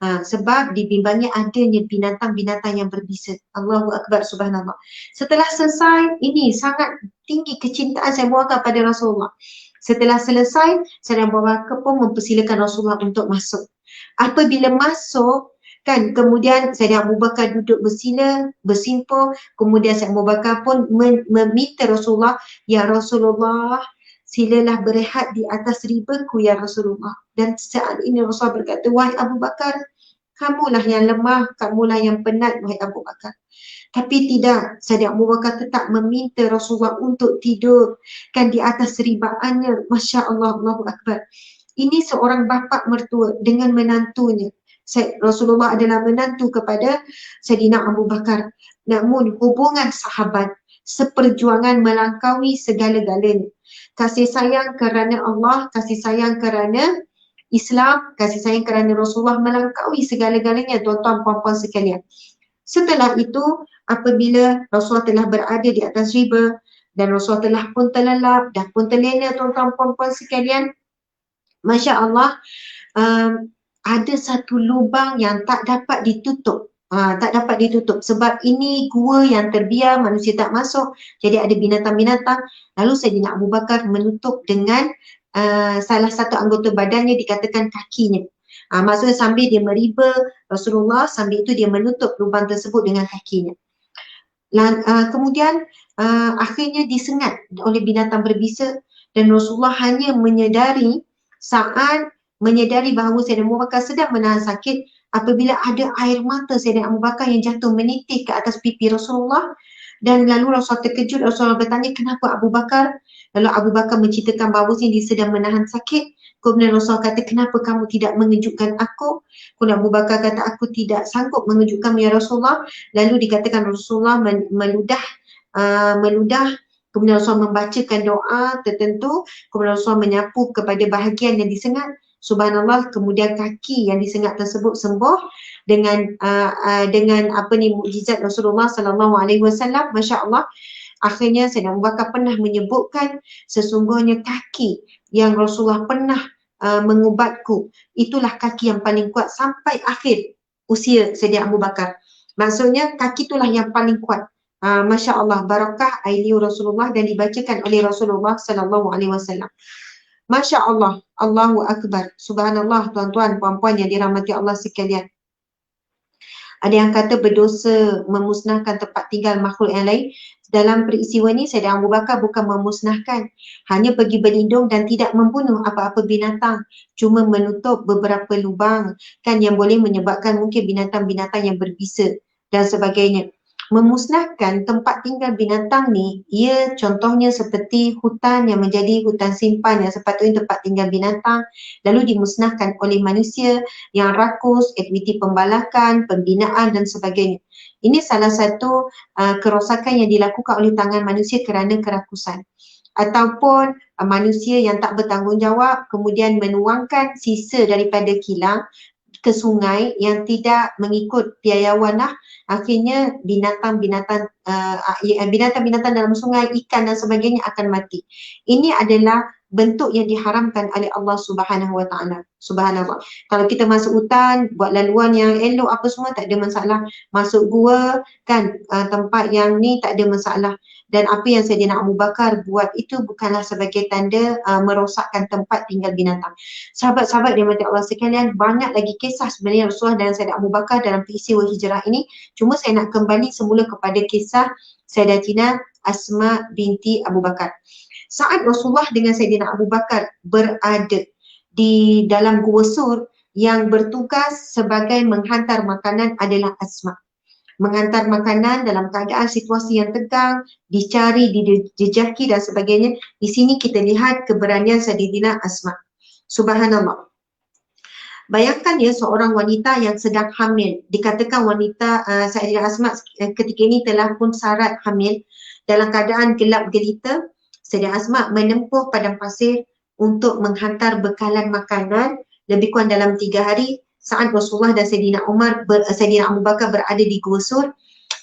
Sebab dibimbangi adanya binatang-binatang yang berbisa. Allahu Akbar, subhanallah. Setelah selesai, ini sangat tinggi kecintaan Sayyidina Abu Bakar pada Rasulullah. Setelah selesai, Sayyidina Abu Bakar pun mempersilakan Rasulullah untuk masuk. Apabila masuk, kan, kemudian Sayyidina Abu Bakar duduk bersimpuh, kemudian Sayyidina Abu Bakar pun meminta Rasulullah, ya Rasulullah, silalah berehat di atas ribaku ya Rasulullah. Dan saat ini Rasulullah berkata, wahai Abu Bakar, kamulah yang lemah, kamulah yang penat, wahai Abu Bakar. Tapi tidak, Sayyidina Abu Bakar tetap meminta Rasulullah untuk tidur kan di atas ribaannya. Masya Allah, Allahu Akbar. Ini seorang bapa mertua dengan menantunya. Rasulullah adalah menantu kepada Sayyidina Abu Bakar. Namun hubungan sahabat seperjuangan melampaui segala-galanya. Kasih sayang kerana Allah, kasih sayang kerana Islam, kasih sayang kerana Rasulullah melampaui segala-galanya, tuan-tuan puan-puan sekalian. Setelah itu, apabila Rasulullah telah berada di atas riba dan Rasulullah telah pun terlelap, dah pun terlena, tuan-tuan puan-puan sekalian, Masya Allah, ada satu lubang yang tak dapat ditutup. Sebab ini gua yang terbiar, manusia tak masuk, jadi ada binatang-binatang. Lalu Sayyidina Abu Bakar menutup dengan salah satu anggota badannya, dikatakan kakinya. Maksudnya sambil dia meriba Rasulullah, sambil itu dia menutup lubang tersebut dengan kakinya. Kemudian akhirnya disengat oleh binatang berbisa dan Rasulullah hanya menyedari bahawa Sayyidina Abu Bakar sedang menahan sakit apabila ada air mata Sayyidina Abu Bakar yang jatuh menitik ke atas pipi Rasulullah. Dan lalu Rasulullah terkejut, Rasulullah bertanya, kenapa Abu Bakar? Lalu Abu Bakar menceritakan bahawa dia sedang menahan sakit. Kemudian Rasulullah kata, kenapa kamu tidak mengejutkan aku? Kemudian Abu Bakar kata, aku tidak sanggup mengejutkanmu ya Rasulullah. Lalu dikatakan Rasulullah meludah. Kemudian Rasulullah membacakan doa tertentu. Kemudian Rasulullah menyapu kepada bahagian yang disengat. Subhanallah, kemudian kaki yang disengat tersebut sembuh dengan mukjizat Rasulullah sallallahu alaihi wasallam. Masya-Allah. Akhirnya Sayyidina Abu Bakar pernah menyebutkan, sesungguhnya kaki yang Rasulullah pernah mengubatku, itulah kaki yang paling kuat sampai akhir usia Sayyidina Abu Bakar. Maksudnya kaki itulah yang paling kuat. Masya Allah, barakah aili Rasulullah, dan dibacakan oleh Rasulullah sallallahu alaihi wasallam. Masya Allah, Allahu Akbar, subhanallah, tuan-tuan, puan-puan yang dirahmati Allah sekalian. Ada yang kata berdosa memusnahkan tempat tinggal makhluk yang lain. Dalam peristiwa ini, Sayyidina Abu Bakar bukan memusnahkan, hanya pergi berlindung dan tidak membunuh apa-apa binatang, cuma menutup beberapa lubang kan yang boleh menyebabkan mungkin binatang-binatang yang berbisa dan sebagainya. Memusnahkan tempat tinggal binatang ni, ia contohnya seperti hutan yang menjadi hutan simpan yang sepatutnya tempat tinggal binatang, lalu dimusnahkan oleh manusia yang rakus, aktiviti pembalakan, pembinaan dan sebagainya. Ini salah satu kerosakan yang dilakukan oleh tangan manusia kerana kerakusan. Ataupun manusia yang tak bertanggungjawab kemudian menuangkan sisa daripada kilang ke sungai yang tidak mengikut piayawan lah. akhirnya binatang-binatang dalam sungai, ikan dan sebagainya akan mati. Ini adalah bentuk yang diharamkan oleh Allah Subhanahu Wa Taala. Subhanallah. Kalau kita masuk hutan, buat laluan yang elok apa semua tak ada masalah. Masuk gua kan, tempat yang ni tak ada masalah. Dan apa yang Sayyidina Abu Bakar buat itu bukanlah sebagai tanda merosakkan tempat tinggal binatang. Sahabat-sahabat dirahmati Allah sekalian, banyak lagi kisah sebenarnya Rasulullah dan Sayyidina Abu Bakar dalam peristiwa hijrah ini. Cuma saya nak kembali semula kepada kisah Sayyidatina Asma binti Abu Bakar. Saat Rasulullah dengan Sayyidina Abu Bakar berada di dalam Gua Sur, yang bertugas sebagai menghantar makanan adalah Asma. Menghantar makanan dalam keadaan situasi yang tegang, dicari, dijejaki dan sebagainya. Di sini kita lihat keberanian Sayyidina Asma. Subhanallah. Bayangkan ya, seorang wanita yang sedang hamil, dikatakan wanita Sayyidina Asma ketika ini telah pun syarat hamil, dalam keadaan gelap gelita. Sayyidina Asma menempuh padang pasir untuk menghantar bekalan makanan lebih kurang dalam 3 hari. Saat Rasulullah dan Sayyidina Abu Bakar berada di Gua Sur,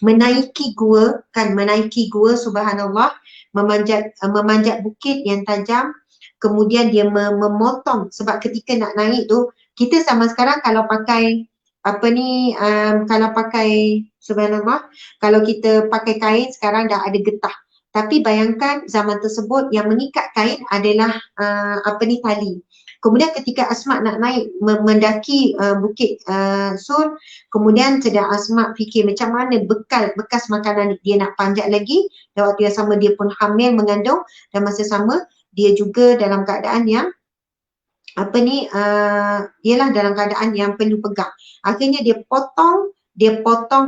menaiki gua, subhanallah, memanjat bukit yang tajam, kemudian dia memotong, sebab ketika nak naik tu, kita sama sekarang kalau pakai kalau pakai subhanallah, kalau kita pakai kain sekarang dah ada getah. Tapi bayangkan zaman tersebut yang mengikat kain adalah tali. Kemudian ketika Asma nak naik mendaki bukit Sur, kemudian Sayyidina Asma fikir macam mana bekas makanan dia nak panjat lagi, dan waktu yang sama dia pun hamil mengandung, dan masa sama dia juga dalam keadaan yang ialah dalam keadaan yang perlu pegang. Akhirnya dia potong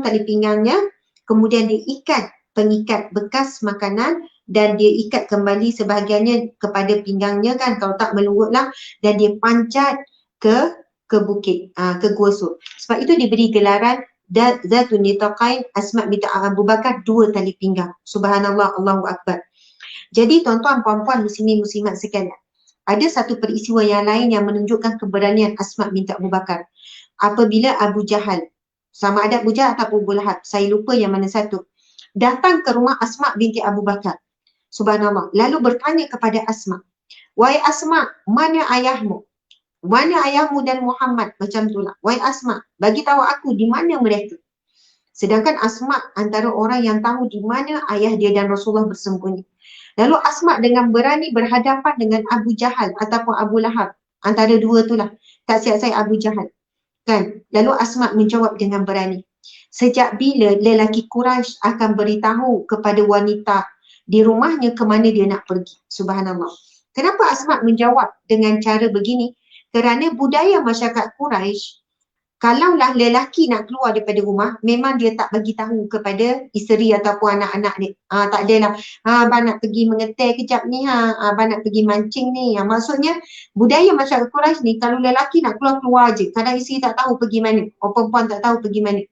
tali pinggangnya, kemudian dia ikat pengikat bekas makanan dan dia ikat kembali sebahagiannya kepada pinggangnya kan, kalau tak melurutlah, dan dia panjat ke bukit, ke Gua Sur. Sebab itu diberi gelaran Zatun Nitaqain, Asma binti Abu Bakar, 2 tali pinggang. Subhanallah, Allahu Akbar. Jadi tuan-tuan, puan-puan, muslimin muslimat sekalian, ada satu peristiwa yang lain yang menunjukkan keberanian Asma binti Abu Bakar. Apabila Abu Jahal, sama ada Abu Jahal atau Abu Lahab, saya lupa yang mana satu, datang ke rumah Asma binti Abu Bakar. Subhanallah. Lalu bertanya kepada Asma, "Wahai Asma, mana ayahmu? Mana ayahmu dan Muhammad?" Macam itulah. "Wahai Asma, bagi tahu aku di mana mereka." Sedangkan Asma antara orang yang tahu di mana ayah dia dan Rasulullah bersembunyi. Lalu Asma dengan berani berhadapan dengan Abu Jahal ataupun Abu Lahab. Antara dua itulah. Tak siap saya Abu Jahal. Kan? Lalu Asma menjawab dengan berani, "Sejak bila lelaki Quraisy akan beritahu kepada wanita di rumahnya ke mana dia nak pergi?" Subhanallah. Kenapa Asma menjawab dengan cara begini? Kerana budaya masyarakat Quraisy, kalaulah lelaki nak keluar daripada rumah, memang dia tak bagi tahu kepada isteri ataupun anak-anak dia. Tak adalah, abang nak pergi mengetai kejap ni, abang nak pergi mancing ni. Maksudnya, budaya masyarakat Quraisy ni, kalau lelaki nak keluar je. Kadang isteri tak tahu pergi mana, orang perempuan tak tahu pergi mana.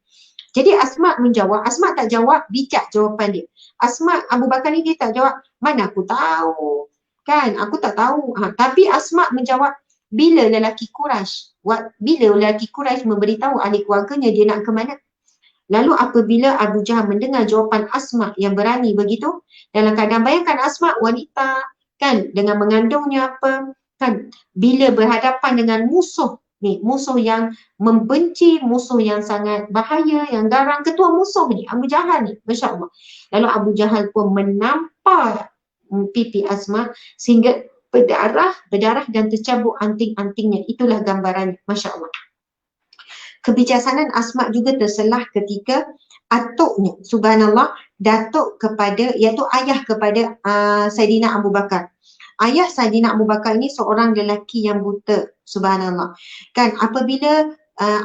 Jadi Asma menjawab, Asma tak jawab bijak jawapan dia. Asma, Abu Bakar ni dia tak jawab, "Mana aku tahu." Kan, aku tak tahu. Tapi Asma menjawab, bila lelaki Quraisy memberitahu ahli keluarganya dia nak ke mana. Lalu apabila Abu Jahal mendengar jawapan Asma yang berani begitu, dalam keadaan bayangkan Asma wanita kan, dengan mengandungnya apa kan, bila berhadapan dengan musuh ni, musuh yang membenci, musuh yang sangat bahaya, yang garang, ketua musuh ni, Abu Jahal ni, Masya Allah. Lalu Abu Jahal pun menampar pipi Asma sehingga berdarah dan tercabut anting-antingnya. Itulah gambaran, Masya Allah. Kebijaksanaan Asma juga terselah ketika atuknya, subhanallah, datuk kepada, iaitu ayah kepada Sayyidina Abu Bakar. Ayah Sayyidina Abu Bakar ini seorang lelaki yang buta, subhanallah. Kan apabila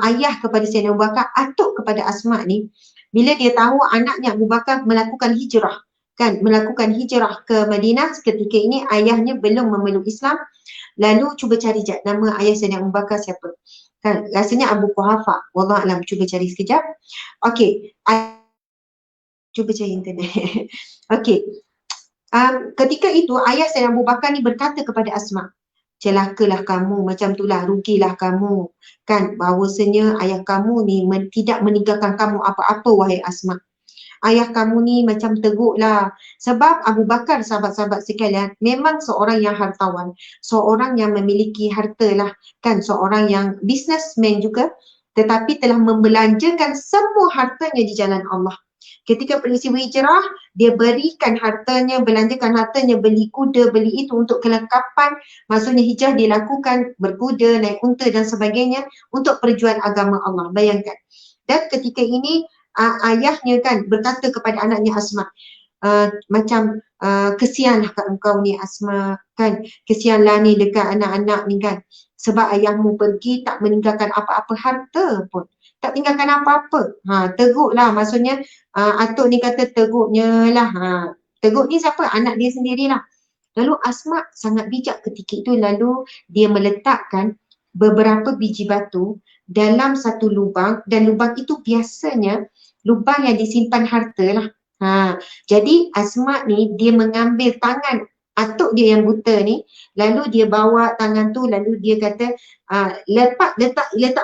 ayah kepada Sayyidina Abu Bakar, atuk kepada Asma ni, bila dia tahu anaknya Abu Bakar melakukan hijrah, kan, melakukan hijrah ke Madinah, ketika ini ayahnya belum memeluk Islam. Lalu cuba cari nama ayah Sayyidina Abu Bakar siapa. Kan, rasanya Abu Quhafa. Wallahualam, cuba cari sekejap. Okey. Cuba cari internet. Okey. Ketika itu ayah Sayyidina Abu Bakar ni berkata kepada Asma, celakalah kamu, macam itulah, rugilah kamu. Kan, bahawasanya ayah kamu ni tidak meninggalkan kamu apa-apa, wahai Asma. Ayah kamu ni macam teruklah. Sebab Abu Bakar, sahabat-sahabat sekalian, memang seorang yang hartawan, seorang yang memiliki harta lah, kan, seorang yang businessman juga, tetapi telah membelanjakan semua hartanya di jalan Allah. Ketika peristiwa hijrah, dia berikan hartanya, belanjakan hartanya, beli kuda, beli itu untuk kelengkapan. Maksudnya hijrah dilakukan, berkuda, naik unta dan sebagainya untuk perjuangan agama Allah. Bayangkan. Dan ketika ini ayahnya kan berkata kepada anaknya Asma, macam kesianlah kat engkau ni Asma, kan, kesianlah ni dekat anak-anak ni kan, sebab ayahmu pergi tak meninggalkan apa-apa harta pun, tak tinggalkan apa-apa. Teruklah, maksudnya atuk ni kata teruknya lah. Teruk ni siapa? Anak dia sendirilah. Lalu Asma sangat bijak ketika itu, lalu dia meletakkan beberapa biji batu dalam satu lubang, dan lubang itu biasanya lubang yang disimpan harta lah. Jadi Asma ni dia mengambil tangan atuk dia yang buta ni, lalu dia bawa tangan tu, lalu dia kata letak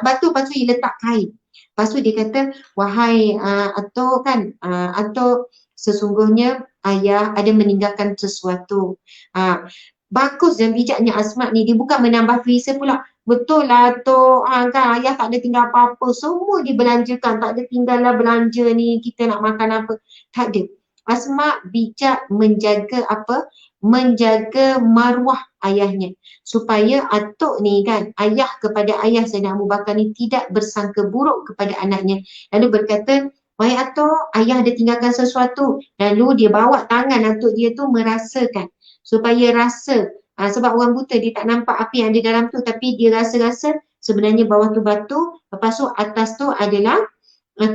batu, lepas tu dia letak kain. Lepas tu dia kata, wahai atuk kan, atuk, sesungguhnya ayah ada meninggalkan sesuatu. Bagus dan bijaknya Asma ni, dia bukan menambah visa pula. Betul lah tu, kan ayah tak ada tinggal apa-apa, semua dibelanjakan, tak ada tinggal lah belanja ni, kita nak makan apa, tak ada. Asma bijak menjaga apa? Menjaga maruah ayahnya, supaya atuk ni kan, ayah kepada ayah Sayyidina Abu Bakar ni tidak bersangka buruk kepada anaknya. Lalu berkata, wahai atuk, ayah ada tinggalkan sesuatu. Lalu dia bawa tangan atuk dia tu merasakan, supaya rasa, sebab orang buta dia tak nampak apa yang ada dalam tu, tapi dia rasa-rasa sebenarnya bawah tu batu, lepas tu atas tu adalah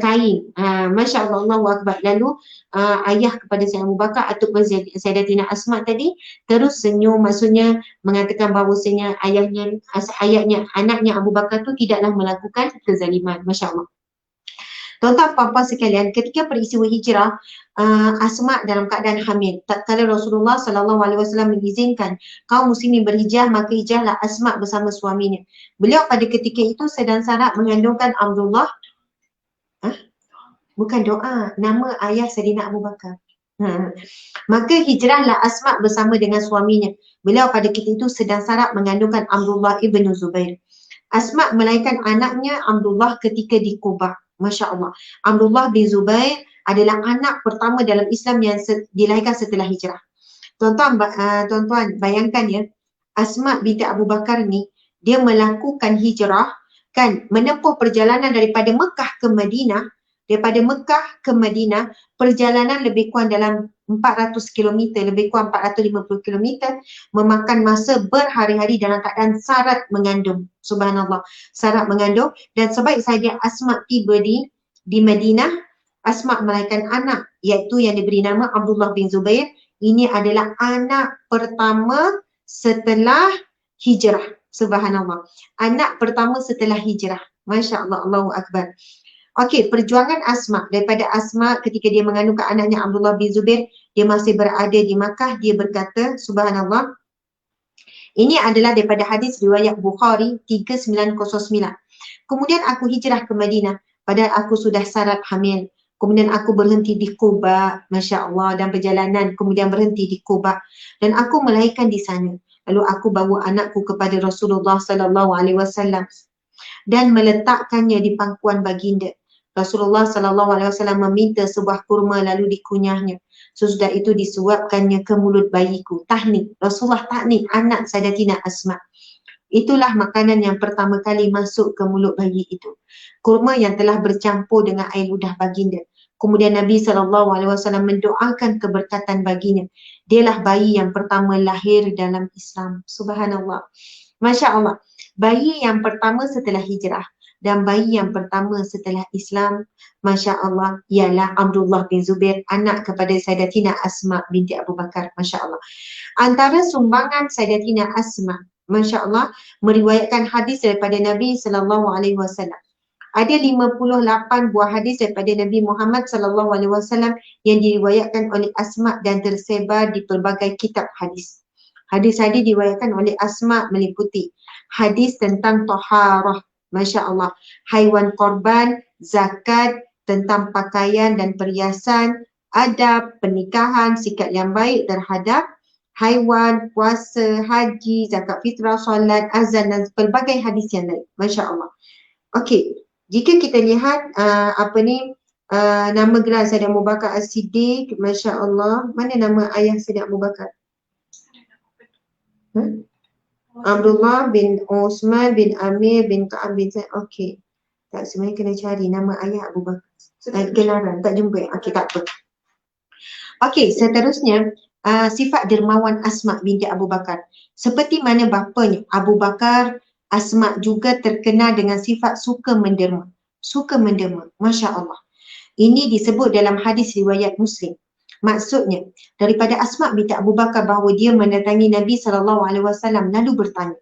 kain. Masya Allah, Allahu Akbar. Lalu ayah kepada Sayyidina Abu Bakar, atuk Sayyidatina Asma tadi terus senyum, maksudnya mengatakan bahawasanya ayahnya, anaknya Abu Bakar tu tidaklah melakukan kezaliman. Masya Allah. Tuan-tuan, puan-puan sekalian, ketika peristiwa hijrah, Asma dalam keadaan hamil. Tatkala Rasulullah SAW mengizinkan kaum muslimin berhijrah, maka hijrahlah Asma bersama suaminya. Beliau pada ketika itu sedang sangat mengandungkan Abdullah. Bukan doa, nama ayah Sayyidina Abu Bakar. Maka hijrahlah Asma bersama dengan suaminya. Beliau pada ketika itu sedang sangat mengandungkan Abdullah ibn Zubair. Asma melahirkan anaknya Abdullah ketika di Quba. Masya Allah. Abdullah bin Zubair adalah anak pertama dalam Islam yang dilahirkan setelah hijrah. Tuan-tuan, bayangkan ya, Asma binti Abu Bakar ni, dia melakukan hijrah, kan, menempuh perjalanan daripada Mekah ke Madinah. Daripada Mekah ke Madinah, perjalanan lebih kurang dalam 400 km, lebih kurang 450 km, memakan masa berhari-hari dalam keadaan syarat mengandung. Subhanallah, syarat mengandung. Dan sebaik saja Asma tiba di Madinah, Asma melahirkan anak, iaitu yang diberi nama Abdullah bin Zubair. Ini adalah anak pertama setelah hijrah. Subhanallah, anak pertama setelah hijrah. Masya Allah, Allahu Akbar. Okey, perjuangan Asma, daripada Asma ketika dia mengandungkan anaknya Abdullah bin Zubair, dia masih berada di Makkah. Dia berkata, subhanallah, ini adalah daripada hadis riwayat Bukhari 3909. Kemudian aku hijrah ke Madinah, padahal aku sudah syarat hamil. Kemudian aku berhenti di Quba, Masya Allah, dan perjalanan kemudian berhenti di Quba, dan aku melahirkan di sana. Lalu aku bawa anakku kepada Rasulullah SAW dan meletakkannya di pangkuan baginda. Rasulullah SAW meminta sebuah kurma lalu dikunyahnya. Sesudah itu disuapkannya ke mulut bayiku. Tahnik, Rasulullah tahnik anak Sayyidatina Asma. Itulah makanan yang pertama kali masuk ke mulut bayi itu. Kurma yang telah bercampur dengan air ludah baginda. Kemudian Nabi SAW mendoakan keberkatan baginya. Dialah bayi yang pertama lahir dalam Islam. Subhanallah. Masya Allah. Bayi yang pertama setelah hijrah dan bayi yang pertama setelah Islam, Masya Allah, ialah Abdullah bin Zubair, anak kepada Sayyidatina Asma binti Abu Bakar. Masya Allah. Antara sumbangan Sayyidatina Asma, Masya Allah, meriwayatkan hadis daripada Nabi SAW. Ada 58 buah hadis daripada Nabi Muhammad SAW yang diriwayatkan oleh Asma dan tersebar di pelbagai kitab hadis. Hadis-hadis diriwayatkan oleh Asma meliputi hadis tentang taharah, Masya Allah, haiwan korban, zakat, tentang pakaian dan perhiasan, adab, pernikahan, sikap yang baik terhadap haiwan, puasa, haji, zakat fitrah, solat, azan dan pelbagai hadis yang lain. Masya Allah. Okey, jika kita lihat nama gelar Sayyidina Abu Bakar As-Siddiq, Masya Allah. Mana nama ayah Sayyidina Abu Bakar? Abdullah bin Osman bin Amir bin Ka'ab bin Zaid. Okey. Tak, sebenarnya kena cari nama ayah Abu Bakar. Gelaran, tak jumpa. Okey, tak apa. Okey, seterusnya sifat dermawan Asma binti Abu Bakar. Seperti mana bapanya Abu Bakar, Asma juga terkenal dengan sifat suka menderma. Suka menderma. Masya Allah. Ini disebut dalam hadis riwayat Muslim. Maksudnya, daripada Asma binti Abu Bakar bahawa dia mendatangi Nabi SAW lalu bertanya,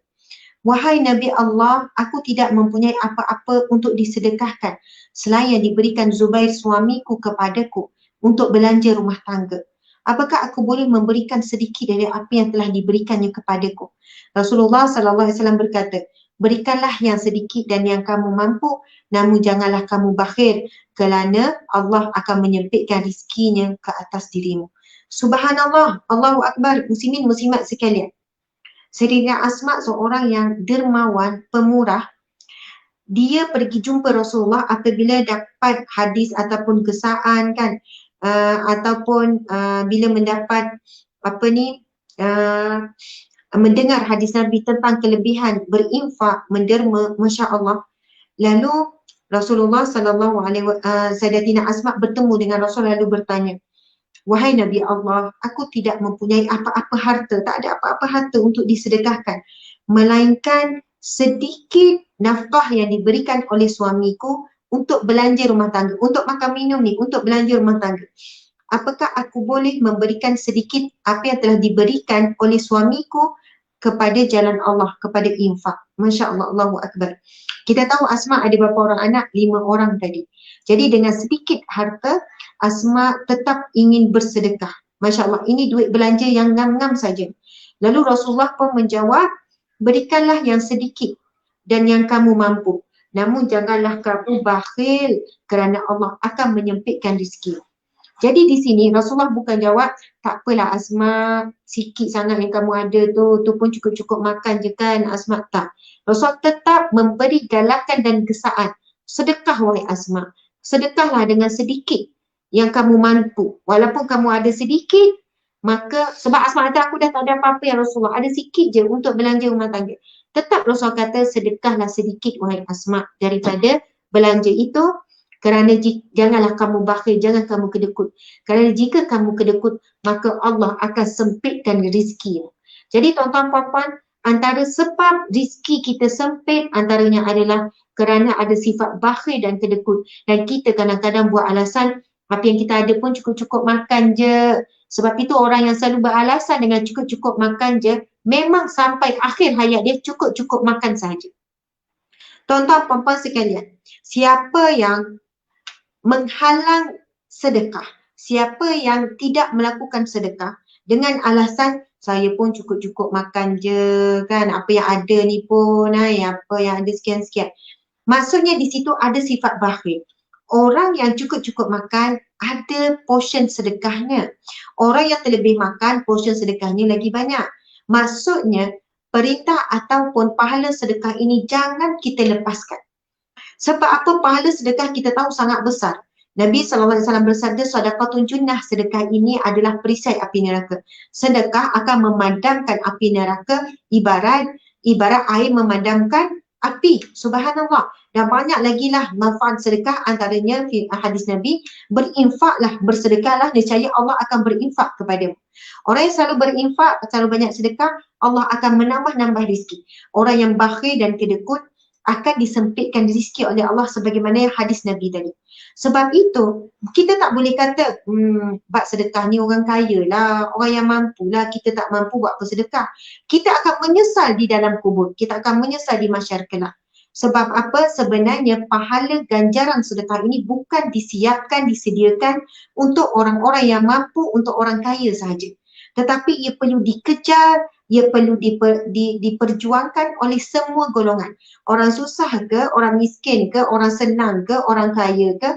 "Wahai Nabi Allah, aku tidak mempunyai apa-apa untuk disedekahkan selain yang diberikan Zubair suamiku kepadaku untuk belanja rumah tangga. Apakah aku boleh memberikan sedikit dari apa yang telah diberikannya kepadaku?" Rasulullah SAW berkata, "Berikanlah yang sedikit dan yang kamu mampu, namun janganlah kamu bakhil, kerana Allah akan menyempitkan rizkinya ke atas dirimu." Subhanallah, Allahu Akbar, muslimin muslimat sekalian. Sayyidina Asma seorang yang dermawan, pemurah. Dia pergi jumpa Rasulullah apabila dapat hadis ataupun kesaan kan, ataupun bila mendapat mendengar hadis Nabi tentang kelebihan berinfak, menderma, Masya Allah. Lalu Rasulullah Sayyidatina Asma bertemu dengan Rasul lalu bertanya, "Wahai Nabi Allah, aku tidak mempunyai apa-apa harta, tak ada apa-apa harta untuk disedekahkan, melainkan sedikit nafkah yang diberikan oleh suamiku untuk belanja rumah tangga, untuk makan minum ni, untuk belanja rumah tangga. Apakah aku boleh memberikan sedikit apa yang telah diberikan oleh suamiku kepada jalan Allah, kepada infak?" Masya Allah, Allahu Akbar. Kita tahu Asma ada berapa orang anak? 5 orang tadi. Jadi dengan sedikit harta, Asma tetap ingin bersedekah. Masya Allah, ini duit belanja yang ngam-ngam saja. Lalu Rasulullah pun menjawab, "Berikanlah yang sedikit dan yang kamu mampu. Namun janganlah kamu bakhil, kerana Allah akan menyempitkan rezeki." Jadi di sini Rasulullah bukan jawab, "Tak apalah Asma, sikit sangat yang kamu ada tu pun cukup-cukup makan je kan Asma." Tak. Rasulullah tetap memberi galakan dan kesaan. Sedekah wahai Asma. Sedekahlah dengan sedikit yang kamu mampu. Walaupun kamu ada sedikit, maka sebab Asma kata, "Aku dah tak ada apa-apa ya Rasulullah, ada sikit je untuk belanja rumah tangga." Tetap Rasulullah kata, "Sedekahlah sedikit wahai Asma daripada belanja itu, kerana janganlah kamu bakhil, jangan kamu kedekut. Kerana jika kamu kedekut, maka Allah akan sempitkan rezeki." Jadi tuan-tuan puan-puan, antara sebab rezeki kita sempit antaranya adalah kerana ada sifat bakhil dan kedekut. Dan kita kadang-kadang buat alasan, apa yang kita ada pun cukup-cukup makan je. Sebab itu orang yang selalu beralasan dengan cukup-cukup makan je, memang sampai akhir hayat dia cukup-cukup makan sahaja. Tuan-tuan puan-puan sekalian, siapa yang menghalang sedekah, siapa yang tidak melakukan sedekah dengan alasan, "Saya pun cukup-cukup makan je kan, apa yang ada ni pun, apa yang ada sekian-sekian." Maksudnya di situ ada sifat bakhil. Orang yang cukup-cukup makan ada portion sedekahnya. Orang yang terlebih makan, portion sedekahnya lagi banyak. Maksudnya perintah ataupun pahala sedekah ini jangan kita lepaskan. Sebab apa? Pahala sedekah kita tahu sangat besar. Nabi SAW bersabda, "Sadaqatun junnah," sedekah ini adalah perisai api neraka. Sedekah akan memadamkan api neraka ibarat air memadamkan api. Subhanallah. Dan banyak lagi lah manfaat sedekah, antaranya hadis Nabi, "Berinfaklah, bersedekahlah, nescaya Allah akan berinfak kepadamu." Orang yang selalu berinfak, selalu banyak sedekah, Allah akan menambah-nambah rezeki. Orang yang bakhil dan kedekut akan disempitkan rezeki oleh Allah sebagaimana hadis Nabi tadi. Sebab itu, kita tak boleh kata, "Bab sedekah ni orang kaya lah, orang yang mampu lah, kita tak mampu buat apa sedekah." Kita akan menyesal di dalam kubur, kita akan menyesal di mahsyar kelak. Sebab apa? Sebenarnya pahala ganjaran sedekah ini bukan disediakan untuk orang-orang yang mampu, untuk orang kaya sahaja. Tetapi ia perlu dikejar, ia perlu diperjuangkan oleh semua golongan. Orang susah ke, orang miskin ke, orang senang ke, orang kaya ke.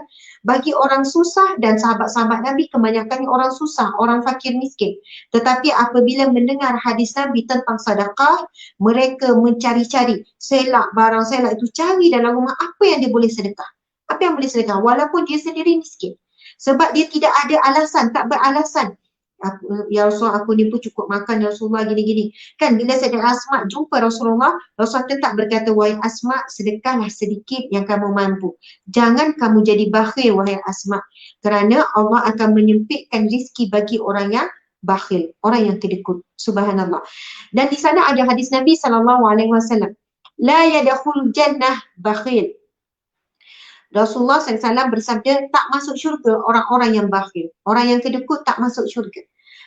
Bagi orang susah dan sahabat-sahabat Nabi kebanyakannya orang susah, orang fakir miskin. Tetapi apabila mendengar hadis Nabi tentang sedekah, mereka mencari-cari, selak barang selak itu, cari dalam rumah apa yang dia boleh sedekah. Apa yang boleh sedekah walaupun dia sendiri miskin. Sebab dia tidak ada alasan, tak beralasan. Ya Rasulullah, aku ni pun cukup makan ya Rasulullah, gini-gini. Kan bila Sayyidah Asma jumpa Rasulullah, Rasulullah tetap berkata, wahai Asma, sedekahlah sedikit yang kamu mampu. Jangan kamu jadi bakhil wahai Asma. Kerana Allah akan menyempitkan rezeki bagi orang yang bakhil, orang yang kedekut. Subhanallah. Dan di sana ada hadis Nabi SAW. La yadakhul jannah bakhil. Rasulullah SAW bersabda, tak masuk syurga orang-orang yang bakhil. Orang yang kedekut tak masuk syurga.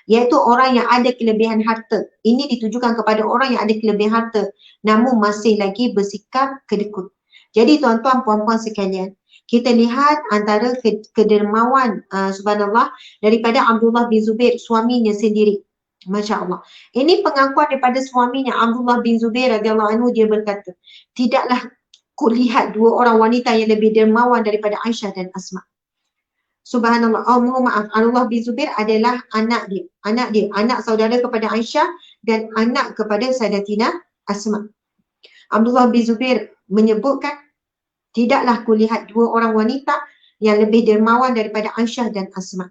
Iaitu orang yang ada kelebihan harta. Ini ditujukan kepada orang yang ada kelebihan harta, namun masih lagi bersikap kedekut. Jadi tuan-tuan, puan-puan sekalian, kita lihat antara kedermawan, subhanallah, daripada Abdullah bin Zubair, suaminya sendiri. Masya Allah. Ini pengakuan daripada suaminya, Abdullah bin Zubair radhiyallahu anhu, dia berkata, tidaklah ku lihat dua orang wanita yang lebih dermawan daripada Aisyah dan Asma. Subhanallah. Oh, mohon maaf. Abdullah bin Zubair adalah anak dia. Anak saudara kepada Aisyah dan anak kepada Sayyidatina Asma. Abdullah bin Zubair menyebutkan, tidaklah ku lihat dua orang wanita yang lebih dermawan daripada Aisyah dan Asma.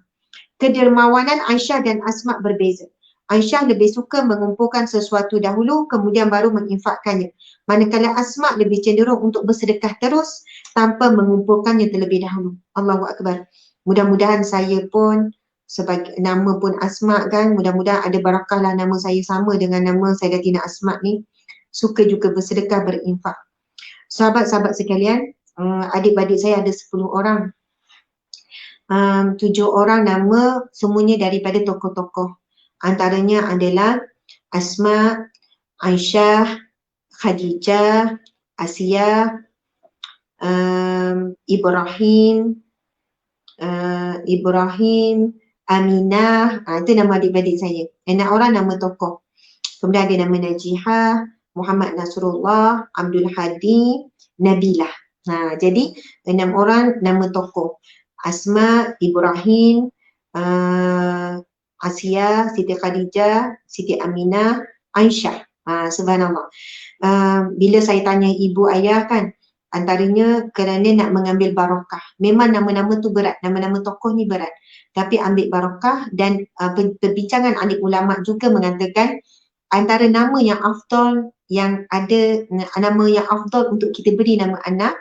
Kedermawanan Aisyah dan Asma berbeza. Aisyah lebih suka mengumpulkan sesuatu dahulu kemudian baru menginfakkannya. Manakala Asma lebih cenderung untuk bersedekah terus tanpa mengumpulkannya terlebih dahulu. Allahu Akbar. Mudah-mudahan saya pun sebagai nama pun Asma kan, mudah-mudahan ada barakahlah nama saya sama dengan nama Sayyidatina Asma ni. Suka juga bersedekah, berinfak. Sahabat-sahabat sekalian, adik-adik saya ada 10 orang. 7 orang nama semuanya daripada tokoh-tokoh. Antaranya adalah Asma, Aisyah, Khadijah, Asia, Ibrahim, Aminah. Itu nama adik-adik saya. 6 orang nama tokoh. Kemudian ada nama Najihah, Muhammad Nasrullah, Abdul Hadi, Nabilah. Jadi 6 orang nama tokoh. Asma, Ibrahim, Asia, Siti Khadijah, Siti Aminah, Aisyah. Subhanallah. Bila saya tanya ibu ayah kan, antaranya kerana nak mengambil barakah. Memang nama-nama tu berat, nama-nama tokoh ni berat. Tapi ambil barakah. Dan perbincangan alim ulama juga mengatakan antara nama yang afdal, yang ada nama yang afdal untuk kita beri nama anak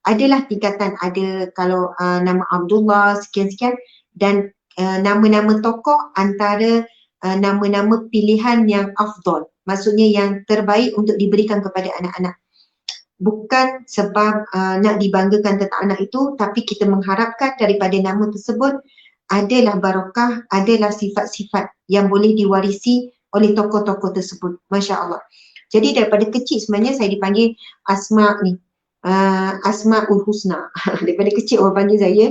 adalah tingkatan, ada kalau nama Abdullah sekian-sekian, dan nama-nama tokoh antara nama-nama pilihan yang afdal, maksudnya yang terbaik untuk diberikan kepada anak-anak. Bukan sebab nak dibanggakan tentang anak itu, tapi kita mengharapkan daripada nama tersebut adalah barakah, adalah sifat-sifat yang boleh diwarisi oleh tokoh-tokoh tersebut. Masya Allah. Jadi daripada kecil sebenarnya saya dipanggil Asma ni, Asmaul Husna. Daripada kecil orang panggil saya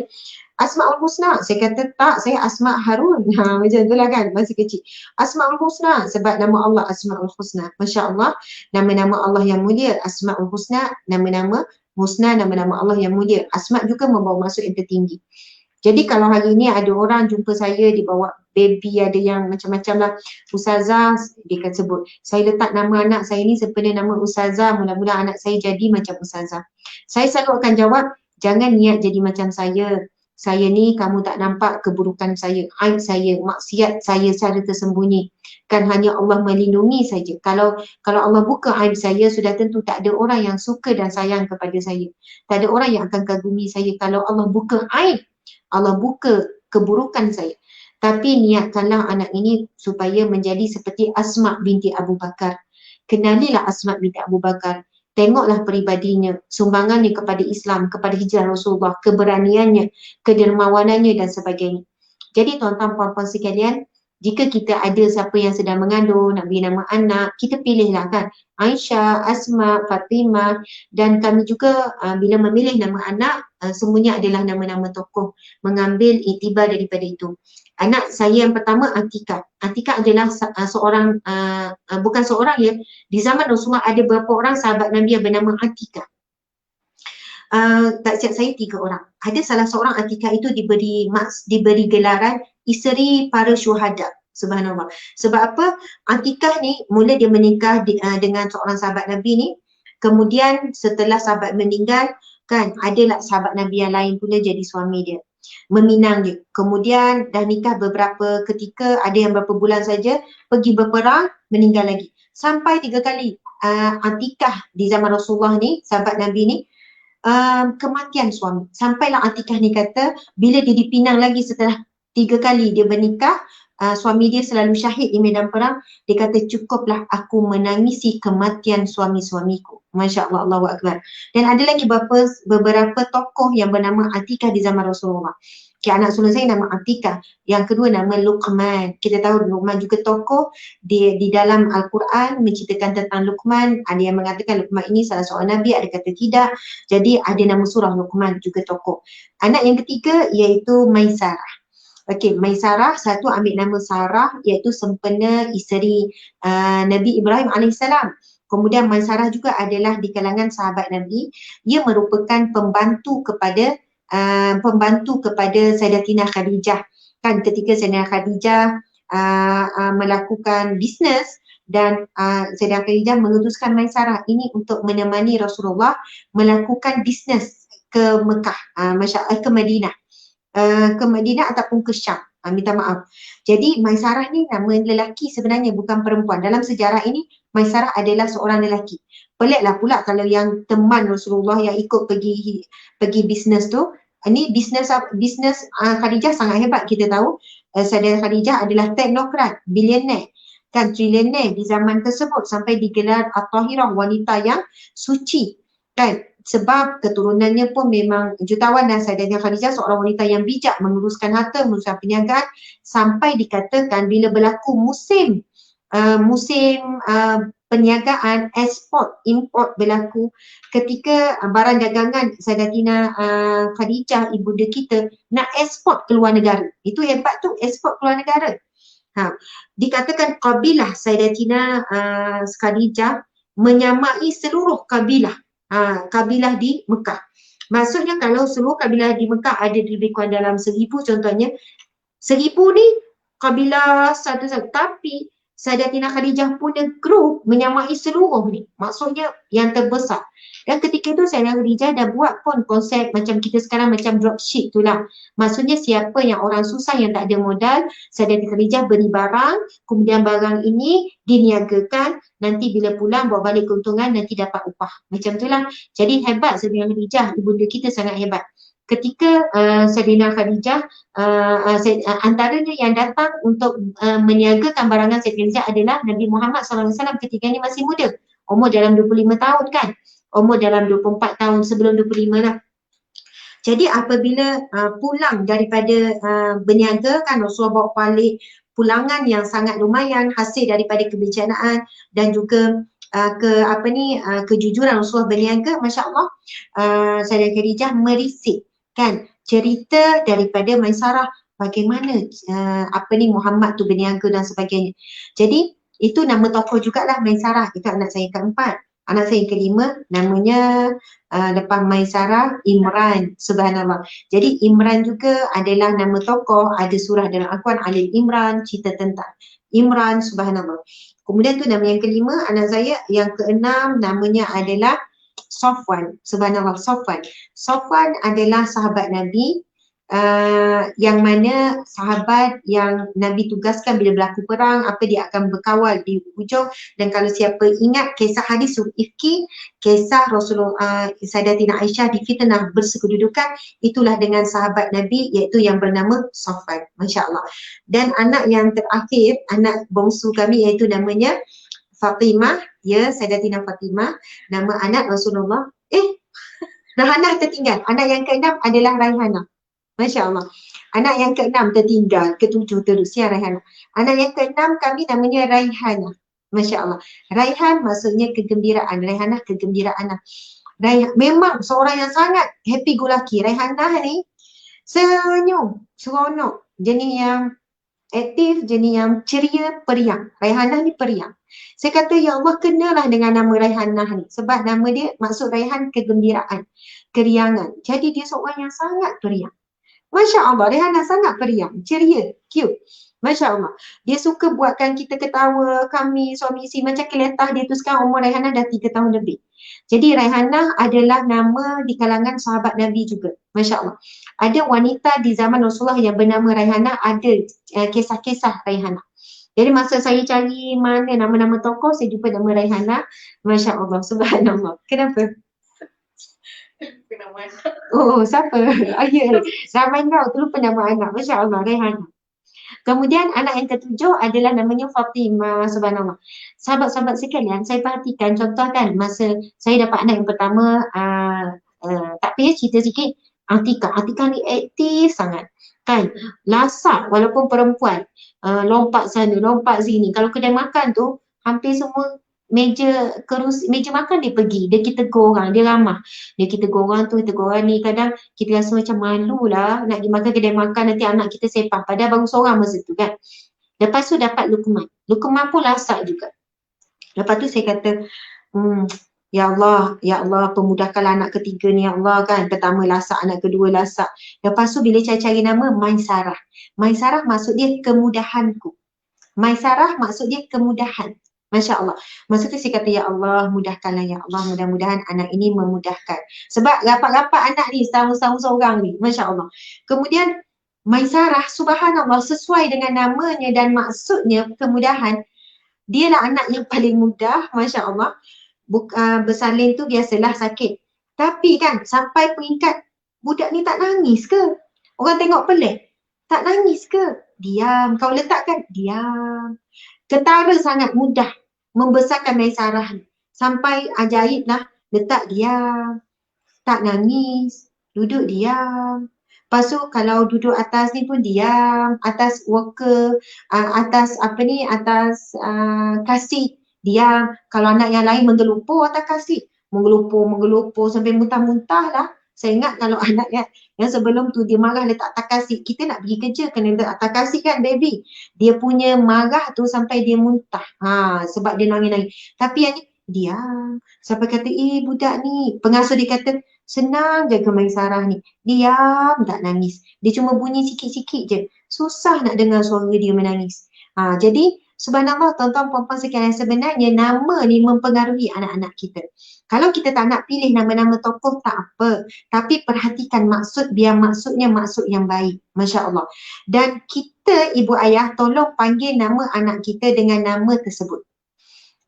Asmaul Husna. Saya kata tak, saya Asma Harun. Macam tu lah kan, masa kecil. Asmaul Husna sebab nama Allah Asmaul Husna. Masya Allah, nama-nama Allah yang mulia. Asmaul Husna, nama-nama Husna, nama-nama Allah yang mulia. Asma juga membawa maksud yang tertinggi. Jadi kalau hari ni ada orang jumpa saya, dia bawa baby, ada yang macam-macam lah, Ustazah, dia akan sebut, saya letak nama anak saya ni seperti nama Ustazah, mudah-mudahan anak saya jadi macam Ustazah. Saya selalu akan jawab, jangan niat jadi macam saya. Saya ni kamu tak nampak keburukan saya, aib saya, maksiat saya secara tersembunyi. Kan hanya Allah melindungi saja. Kalau Allah buka aib saya, sudah tentu tak ada orang yang suka dan sayang kepada saya. Tak ada orang yang akan kagumi saya. Kalau Allah buka aib, Allah buka keburukan saya. Tapi niatkanlah anak ini supaya menjadi seperti Asma binti Abu Bakar. Kenalilah Asma binti Abu Bakar. Tengoklah peribadinya, sumbangannya kepada Islam, kepada hijrah Rasulullah, keberaniannya, kedermawanannya dan sebagainya. Jadi tuan-tuan puan-puan sekalian, Jika kita ada siapa yang sedang mengandung, nak beri nama anak, kita pilihlah kan. Aisyah, Asma, Fatimah, dan kami juga bila memilih nama anak, semuanya adalah nama-nama tokoh, mengambil iktibar daripada itu. Anak saya yang pertama Atikah. Atikah adalah seorang, bukan seorang ya, di zaman Rasulullah ada beberapa orang sahabat Nabi yang bernama Atikah. Tak siap saya 3 orang. Ada salah seorang Atikah itu diberi gelaran isteri para syuhada. Subhanallah. Sebab apa? Atikah ni mula dia menikah dengan seorang sahabat Nabi ni. Kemudian setelah sahabat meninggal, kan adalah sahabat Nabi yang lain pula jadi suami dia, meminang dia. Kemudian dah nikah beberapa ketika, ada yang berapa bulan saja, pergi berperang, meninggal lagi. Sampai 3 kali Atikah di zaman Rasulullah ni, sahabat Nabi ni, kematian suami. Sampailah Atikah ni kata bila dia dipinang lagi setelah 3 kali dia bernikah, suami dia selalu syahid di medan perang, dia kata cukuplah aku menangisi kematian suami-suamiku. Masya Allah, Allahu Akbar. Dan ada lagi beberapa tokoh yang bernama Atikah di zaman Rasulullah. Anak sulung saya nama Atikah, yang kedua nama Luqman. Kita tahu Luqman juga tokoh di dalam Al-Quran menceritakan tentang Luqman. Ada yang mengatakan Luqman ini salah seorang Nabi, ada kata tidak. Jadi ada nama surah Luqman juga tokoh. Anak yang ketiga iaitu Maisarah. Okey, Maisarah, satu ambil nama Sarah iaitu sempena isteri Nabi Ibrahim AS. Kemudian Maisarah juga adalah di kalangan sahabat Nabi. Ia merupakan pembantu kepada Sayyidatina Khadijah. Kan ketika Sayyidatina Khadijah melakukan bisnes dan Sayyidatina Khadijah mengutuskan Maisarah ini untuk menemani Rasulullah melakukan bisnes ke Mekah, ke Madinah. Ke Madinah ataupun ke Syam. Minta maaf. Jadi Maisarah ni nama lelaki sebenarnya, bukan perempuan. Dalam sejarah ini Maisarah adalah seorang lelaki. Peliklah pula kalau yang teman Rasulullah yang ikut pergi bisnes tu. Ini bisnes Khadijah sangat hebat, kita tahu. Sayyidatina Khadijah adalah teknokrat, bilioner, kan trilioner di zaman tersebut, sampai digelar At-Tahirah, wanita yang suci, kan. Sebab keturunannya pun memang jutawan, dan Sayyidatina Khadijah seorang wanita yang bijak menguruskan harta, menguruskan perniagaan, sampai dikatakan bila berlaku musim perniagaan, ekspor, import berlaku, ketika barang dagangan Sayyidatina Khadijah, ibunda kita, nak ekspor ke luar negara. Itu hebat tu, ekspor ke luar negara. Dikatakan kabilah Sayyidatina Khadijah menyamai seluruh kabilah di Mekah. Maksudnya kalau seluruh kabilah di Mekah ada lebih kurang dalam 1000 contohnya, 1000 ni kabilah satu-satu, tapi Sayyidatina Khadijah punya grup menyamai seluruh ni, maksudnya yang terbesar. Dan ketika itu Sayyidatina Khadijah dah buat pun konsep macam kita sekarang, macam dropship tu lah. Maksudnya siapa yang orang susah yang tak ada modal, Sayyidatina Khadijah beri barang, kemudian barang ini diniagakan, nanti bila pulang bawa balik keuntungan, nanti dapat upah. Macam tu lah. Jadi hebat Sayyidatina Khadijah, ibunda kita sangat hebat. Ketika Sayyidatina Khadijah, antaranya yang datang untuk meniagakan barangan Sayyidatina Khadijah adalah Nabi Muhammad SAW ketika ini masih muda. Umur dalam 25 tahun kan. Umur dalam 24 tahun, sebelum 25 lah. Jadi apabila pulang daripada berniaga kan, Rasulullah bawa balik pulangan yang sangat lumayan, hasil daripada kebijaksanaan dan juga kejujuran Rasulullah berniaga. Masya Allah, Sayyidatina Khadijah merisik kan cerita daripada Maisarah, bagaimana Muhammad tu berniaga dan sebagainya. Jadi itu nama tokoh jugalah Maisarah. Itu anak saya keempat. Anak saya yang kelima namanya lepas Maisarah, Imran. Subhanallah. Jadi Imran juga adalah nama tokoh. Ada surah dalam Al-Quran, Ali Imran, cerita tentang Imran. Subhanallah. Kemudian tu nama yang kelima, anak saya yang keenam namanya adalah Safwan. Subhanallah, Safwan. Safwan adalah sahabat Nabi, yang mana sahabat yang Nabi tugaskan bila berlaku perang, dia akan berkawal di hujung. Dan kalau siapa ingat kisah hadis Ifki, kisah Rasulullah Sayyidatina Aisyah difitnah bersekedudukan, itulah dengan sahabat Nabi, iaitu yang bernama Safwan. Masya Allah. Dan anak yang terakhir, anak bongsu kami, iaitu namanya Fatimah, ya, Sayyidatina Fatimah, nama anak Rasulullah. Rahanah tertinggal. Anak yang keenam adalah Raihanah. Masya Allah. Anak yang ke-6 tertinggal, ke-7 terus ya Raihana. Anak yang ke-6 kami namanya Raihana. Masya Allah. Raihan maksudnya kegembiraan. Raihana kegembiraan. Memang seorang yang sangat happy go lucky. Raihana ni senyum, seronok. Jenis yang aktif, jenis yang ceria, periang. Raihana ni periang. Saya kata, ya Allah, kenalah dengan nama Raihanah ni. Sebab nama dia, maksud Raihan, kegembiraan, keriangan. Jadi dia seorang yang sangat periang. Masya Allah, Raihanah sangat periang, ceria, cute. Masya Allah. Dia suka buatkan kita ketawa, kami, suami isteri. Macam keletah dia tu sekarang umur Raihanah dah 3 tahun lebih. Jadi Raihanah adalah nama di kalangan sahabat Nabi juga. Masya Allah. Ada wanita di zaman Rasulullah yang bernama Raihanah, ada kisah-kisah Raihanah. Jadi masa saya cari mana nama-nama tokoh, saya jumpa nama Raihanah. Masya Allah, subhanallah. Kenapa? Oh, siapa? Ya, ramai kau tu lupa nama anak. Masya Allah, Raihanah. Kemudian anak yang ke-7 adalah namanya Fatimah, subhanallah. Sahabat-sahabat sekalian, saya perhatikan contoh kan masa saya dapat anak yang pertama, tak payah cerita sikit, Atika. Atika ni aktif sangat. Kan, lasak walaupun perempuan, lompat sana, lompat sini. Kalau kedai makan tu, hampir semua meja makan dia pergi, dia kita tegur orang, dia ramah. Dia kita tegur orang tu, tegur orang ni, kadang kita rasa macam malu lah nak pergi makan kedai makan, nanti anak kita sepah, padahal baru seorang masa tu kan. Lepas tu dapat Luqman. Luqman pun lasak juga. Lepas tu saya kata, ya Allah, pemudahkanlah anak ketiga ni, ya Allah kan. Pertama lasak, anak kedua lasak. Lepas tu bila cari nama, Maisarah. Maisarah maksud dia kemudahanku. Maisarah maksud dia kemudahan. Masya Allah. Masa tu saya kata, ya Allah, mudahkanlah ya Allah. Mudah-mudahan anak ini memudahkan. Sebab rapat-rapat anak ni, setahun-setahun seorang ni. Masya Allah. Kemudian Maisarah, subhanallah, sesuai dengan namanya dan maksudnya kemudahan. Dialah anak yang paling mudah, Masya Allah. Bersalin tu biasalah sakit. Tapi kan sampai peringkat budak ni tak nangis ke? Orang tengok pelik. Tak nangis ke? Diam. Kau letakkan? Diam. Ketara sangat mudah membesarkan Maisarah ni. Sampai ajaib lah. Letak diam. Tak nangis. Duduk diam. Lepas tu kalau duduk atas ni pun diam. Atas worker, atas kasih. Diam. Kalau anak yang lain menggelupur atas kasih. Menggelupur sampai muntah-muntah lah. Saya ingat kalau anak yang sebelum tu dia marah letak atas kasih. Kita nak pergi kerja kena letak atas kasih kan baby. Dia punya marah tu sampai dia muntah. Sebab dia nangis-nangis. Tapi yang ni diam. Sampai kata, budak ni. Pengasuh dia kata, senang jaga Maisarah ni. Diam, tak nangis. Dia cuma bunyi sikit-sikit je. Susah nak dengar suara dia menangis. Jadi subhanallah, tuan-tuan puan-puan sekalian, sebenarnya nama ni mempengaruhi anak-anak kita. Kalau kita tak nak pilih nama-nama tokoh, tak apa. Tapi perhatikan maksud, biar maksudnya maksud yang baik. Masya Allah. Dan kita, ibu ayah, tolong panggil nama anak kita dengan nama tersebut.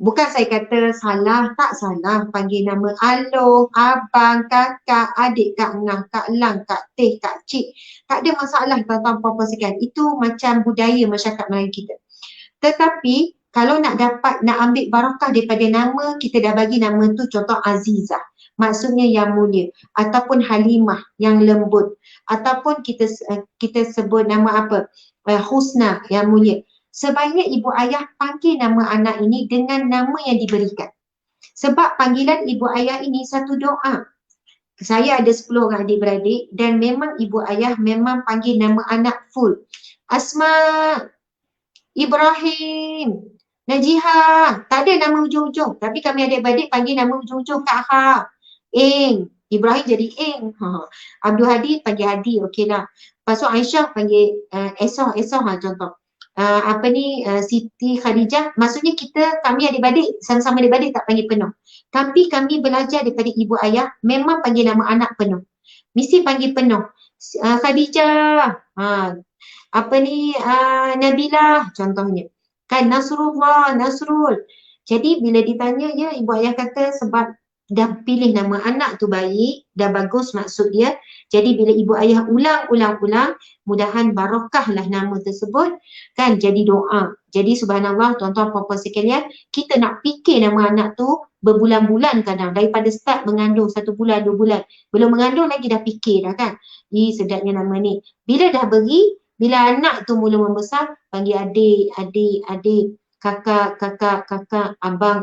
Bukan saya kata salah, tak salah panggil nama aloh, abang, kakak, adik, kak ngah, kak lang, kak teh, kak cik. Tak ada masalah tuan-tuan puan-puan sekalian. Itu macam budaya masyarakat Melayu kita. Tetapi kalau nak ambil barakah daripada nama, kita dah bagi nama tu contoh Azizah. Maksudnya yang mulia. Ataupun Halimah yang lembut. Ataupun kita sebut nama apa? Husna yang mulia. Sebaiknya ibu ayah panggil nama anak ini dengan nama yang diberikan. Sebab panggilan ibu ayah ini satu doa. Saya ada 10 orang adik-beradik dan memang ibu ayah memang panggil nama anak full. Asma, Ibrahim, Najihah, tak ada nama ujung-ujung. Tapi kami adik-beradik panggil nama ujung-ujung Kak Ha, Eng, Ibrahim jadi Eng. Abdul Hadi panggil Hadi, okey lah. Lepas tu Aisyah panggil Esah contoh. Siti Khadijah, maksudnya kami adik-beradik, sama-sama adik-beradik tak panggil penuh. Tapi kami belajar daripada ibu ayah, memang panggil nama anak penuh. Mesti panggil penuh. Khadijah, Nabilah contohnya. Kan Nasrullah, Nasrul. Jadi bila ditanya ibu ayah kata sebab dah pilih nama anak tu baik, dah bagus maksud dia. Jadi bila ibu ayah ulang, mudahan barakahlah nama tersebut kan, jadi doa. Jadi subhanallah tuan-tuan puan-puan sekalian, kita nak fikir nama anak tu berbulan-bulan kadang, daripada start mengandung 1 bulan 2 bulan, belum mengandung lagi dah fikir dah kan, sedapnya nama ni. Bila dah beri, bila anak tu mula membesar, panggil adik, kakak, abang.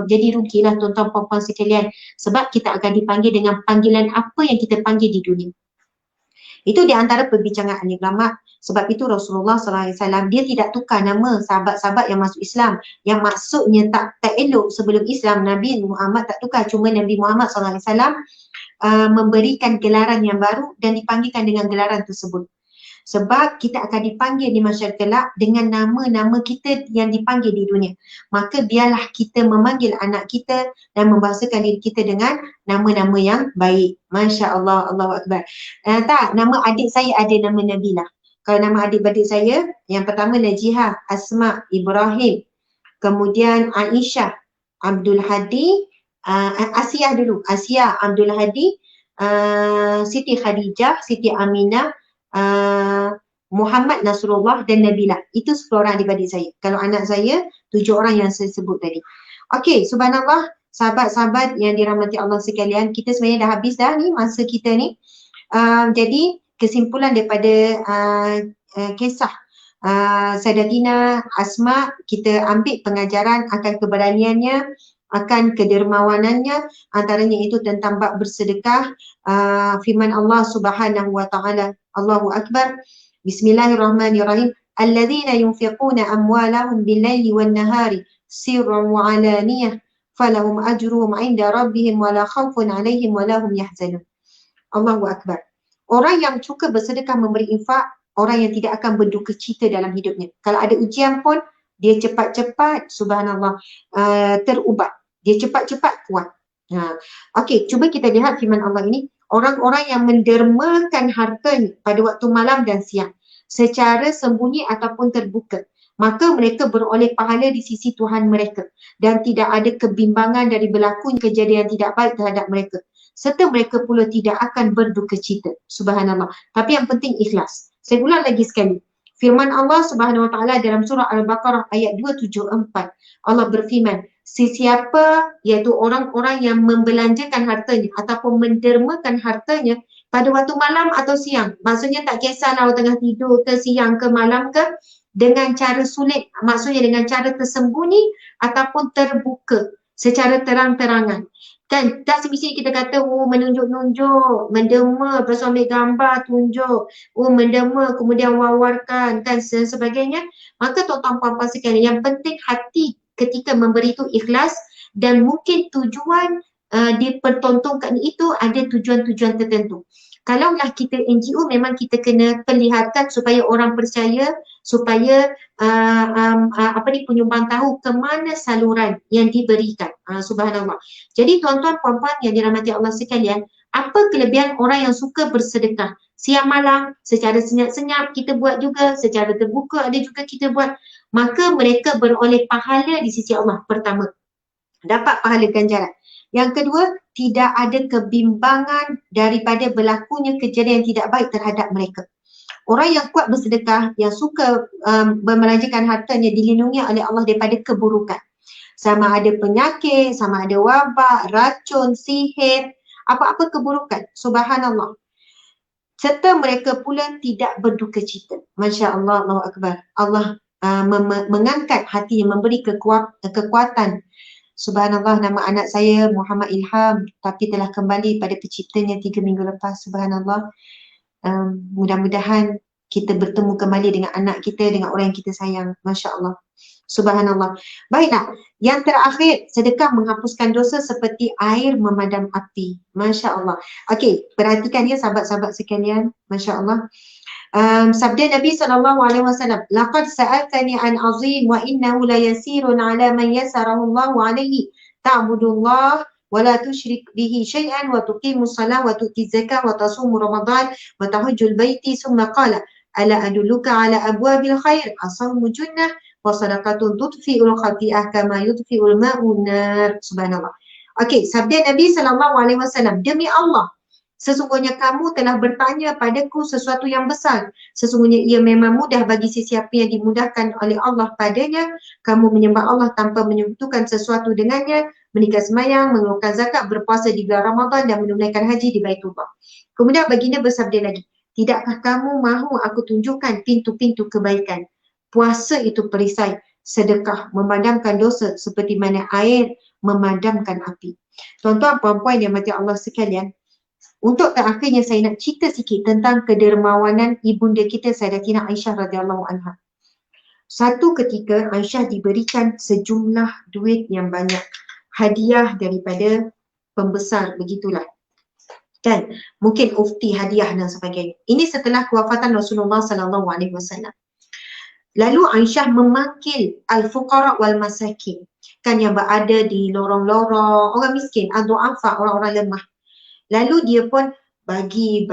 Jadi rugilah tuan-tuan puan-puan sekalian, sebab kita akan dipanggil dengan panggilan apa yang kita panggil di dunia. Itu di antara perbincangan ahli ulama. Sebab itu Rasulullah SAW dia tidak tukar nama sahabat-sahabat yang masuk Islam, yang maksudnya tak elok sebelum Islam. Nabi Muhammad tak tukar, cuma Nabi Muhammad SAW memberikan gelaran yang baru dan dipanggilkan dengan gelaran tersebut. Sebab kita akan dipanggil di masyarakat kelak dengan nama-nama kita yang dipanggil di dunia. Maka biarlah kita memanggil anak kita dan membahasakan diri kita dengan nama-nama yang baik. Masya Allah, Allahu Akbar. Tak, nama adik saya ada nama Nabilah. Kalau nama adik-adik saya, yang pertama Najihah, Asma, Ibrahim. Kemudian Aisyah, Abdul Hadi, Asiyah dulu. Asiyah, Abdul Hadi, Siti Khadijah, Siti Aminah, Muhammad Nasrullah dan Nabilah. Itu 10 orang adik-adik saya. Kalau anak saya 7 orang yang saya sebut tadi. Okey, subhanallah, sahabat-sahabat yang dirahmati Allah sekalian, kita sebenarnya dah habis dah ni masa kita ni. Jadi kesimpulan daripada kisah Sayyidatina Asma, kita ambil pengajaran akan keberaniannya, akan kedermawanannya, antaranya itu tentang bab bersedekah. Firman Allah Subhanahu wa taala, Allahu Akbar. Bismillahirrahmanirrahim. Alladzina yunfiquna amwalahum bil-laili wan-nahari sirran wa 'alaniyah falahum ajruhum 'inda rabbihim wala khaufun 'alaihim wala hum yahzanun. Allahu Akbar. Orang yang suka bersedekah, memberi infak, orang yang tidak akan berduka cita dalam hidupnya. Kalau ada ujian pun dia cepat-cepat, subhanallah, terubat. Dia cepat-cepat kuat. Okey, cuba kita lihat firman Allah ini. Orang-orang yang mendermakan hartanya pada waktu malam dan siang, secara sembunyi ataupun terbuka, maka mereka beroleh pahala di sisi Tuhan mereka dan tidak ada kebimbangan dari berlakunya kejadian tidak baik terhadap mereka, serta mereka pula tidak akan berduka cita. Subhanallah. Tapi yang penting ikhlas. Saya ulang lagi sekali. Firman Allah Subhanahu wa taala dalam surah Al-Baqarah ayat 274. Allah berfirman, sesiapa, iaitu orang-orang yang membelanjakan hartanya ataupun mendermakan hartanya pada waktu malam atau siang. Maksudnya tak kisahlah tengah tidur ke, siang ke, malam ke, dengan cara sulit, maksudnya dengan cara tersembunyi ataupun terbuka secara terang-terangan. Kan tak semestinya kita kata menunjuk-nunjuk, menderma, lepas ambil gambar tunjuk, menderma kemudian wawarkan dan sebagainya. Maka tuan-tuan puan-puan sekalian, yang penting hati ketika memberi itu ikhlas, dan mungkin tujuan dipertontonkan itu ada tujuan-tujuan tertentu. Kalaulah kita NGO, memang kita kena perlihatkan supaya orang percaya, supaya penyumbang tahu ke mana saluran yang diberikan. Subhanallah. Jadi tuan-tuan puan-puan yang dirahmati Allah sekalian, apa kelebihan orang yang suka bersedekah? Siang malam, secara senyap-senyap kita buat juga, secara terbuka ada juga kita buat. Maka mereka beroleh pahala di sisi Allah. Pertama, dapat pahala ganjaran. Yang kedua, tidak ada kebimbangan daripada berlakunya kejadian yang tidak baik terhadap mereka. Orang yang kuat bersedekah, yang suka membelanjakan hartanya, dilindungi oleh Allah daripada keburukan. Sama ada penyakit, sama ada wabak, racun, sihir, apa-apa keburukan. Subhanallah. Serta mereka pula tidak berduka cita. Masya Allah, Allahu Akbar. Allah mengangkat hati, memberi kekuatan. Subhanallah, nama anak saya Muhammad Ilham, tapi telah kembali pada penciptanya 3 minggu lepas. Subhanallah. Mudah-mudahan kita bertemu kembali dengan anak kita, dengan orang yang kita sayang. Masya Allah. Subhanallah. Baiklah, yang terakhir, sedekah menghapuskan dosa seperti air memadam api. Masya Allah. Okey, perhatikan ya sahabat-sahabat sekalian. Masya Allah. Sabda Nabi SAW, laqad sa'altani an azim wa innahu la yasirun ala man yasarahu Allah alaihi ta'budullah wa la tusyrik bihi syai'an wa tuqimus salah wa tu'ti zakah wa tasumu ramadan wa tahujjul baiti summa qala ala adulluka ala abwabil khair asawmu junnah wa sadaqatun tudfi'ul khati'ah kama yudfi'ul ma'un nar. Subhanallah. Okey, sabda Nabi SAW, demi Allah, sesungguhnya kamu telah bertanya padaku sesuatu yang besar. Sesungguhnya ia memang mudah bagi sesiapa yang dimudahkan oleh Allah padanya. Kamu menyembah Allah tanpa menyebutkan sesuatu dengannya, menikah semayang, mengeluarkan zakat, berpuasa di bulan Ramadan dan menunaikan haji di Baitullah. Kemudian baginda bersabda lagi, tidakkah kamu mahu aku tunjukkan pintu-pintu kebaikan? Puasa itu perisai, sedekah memadamkan dosa seperti mana air memadamkan api. Tuan-tuan puan-puan yang mati Allah sekalian, untuk terakhirnya saya nak cerita sikit tentang kedermawanan ibunda kita Sayyidatina Aisyah radhiyallahu anha. Satu ketika Aisyah diberikan sejumlah duit yang banyak, hadiah daripada pembesar, begitulah. Kan? Mungkin ufti hadiah dan sebagainya. Ini setelah kewafatan Rasulullah sallallahu alaihi wasallam. Lalu Aisyah memanggil al-fuqara wal masakin, kan yang berada di lorong-lorong, orang miskin, al-du'afa, orang-orang lemah. Lalu dia pun bagi.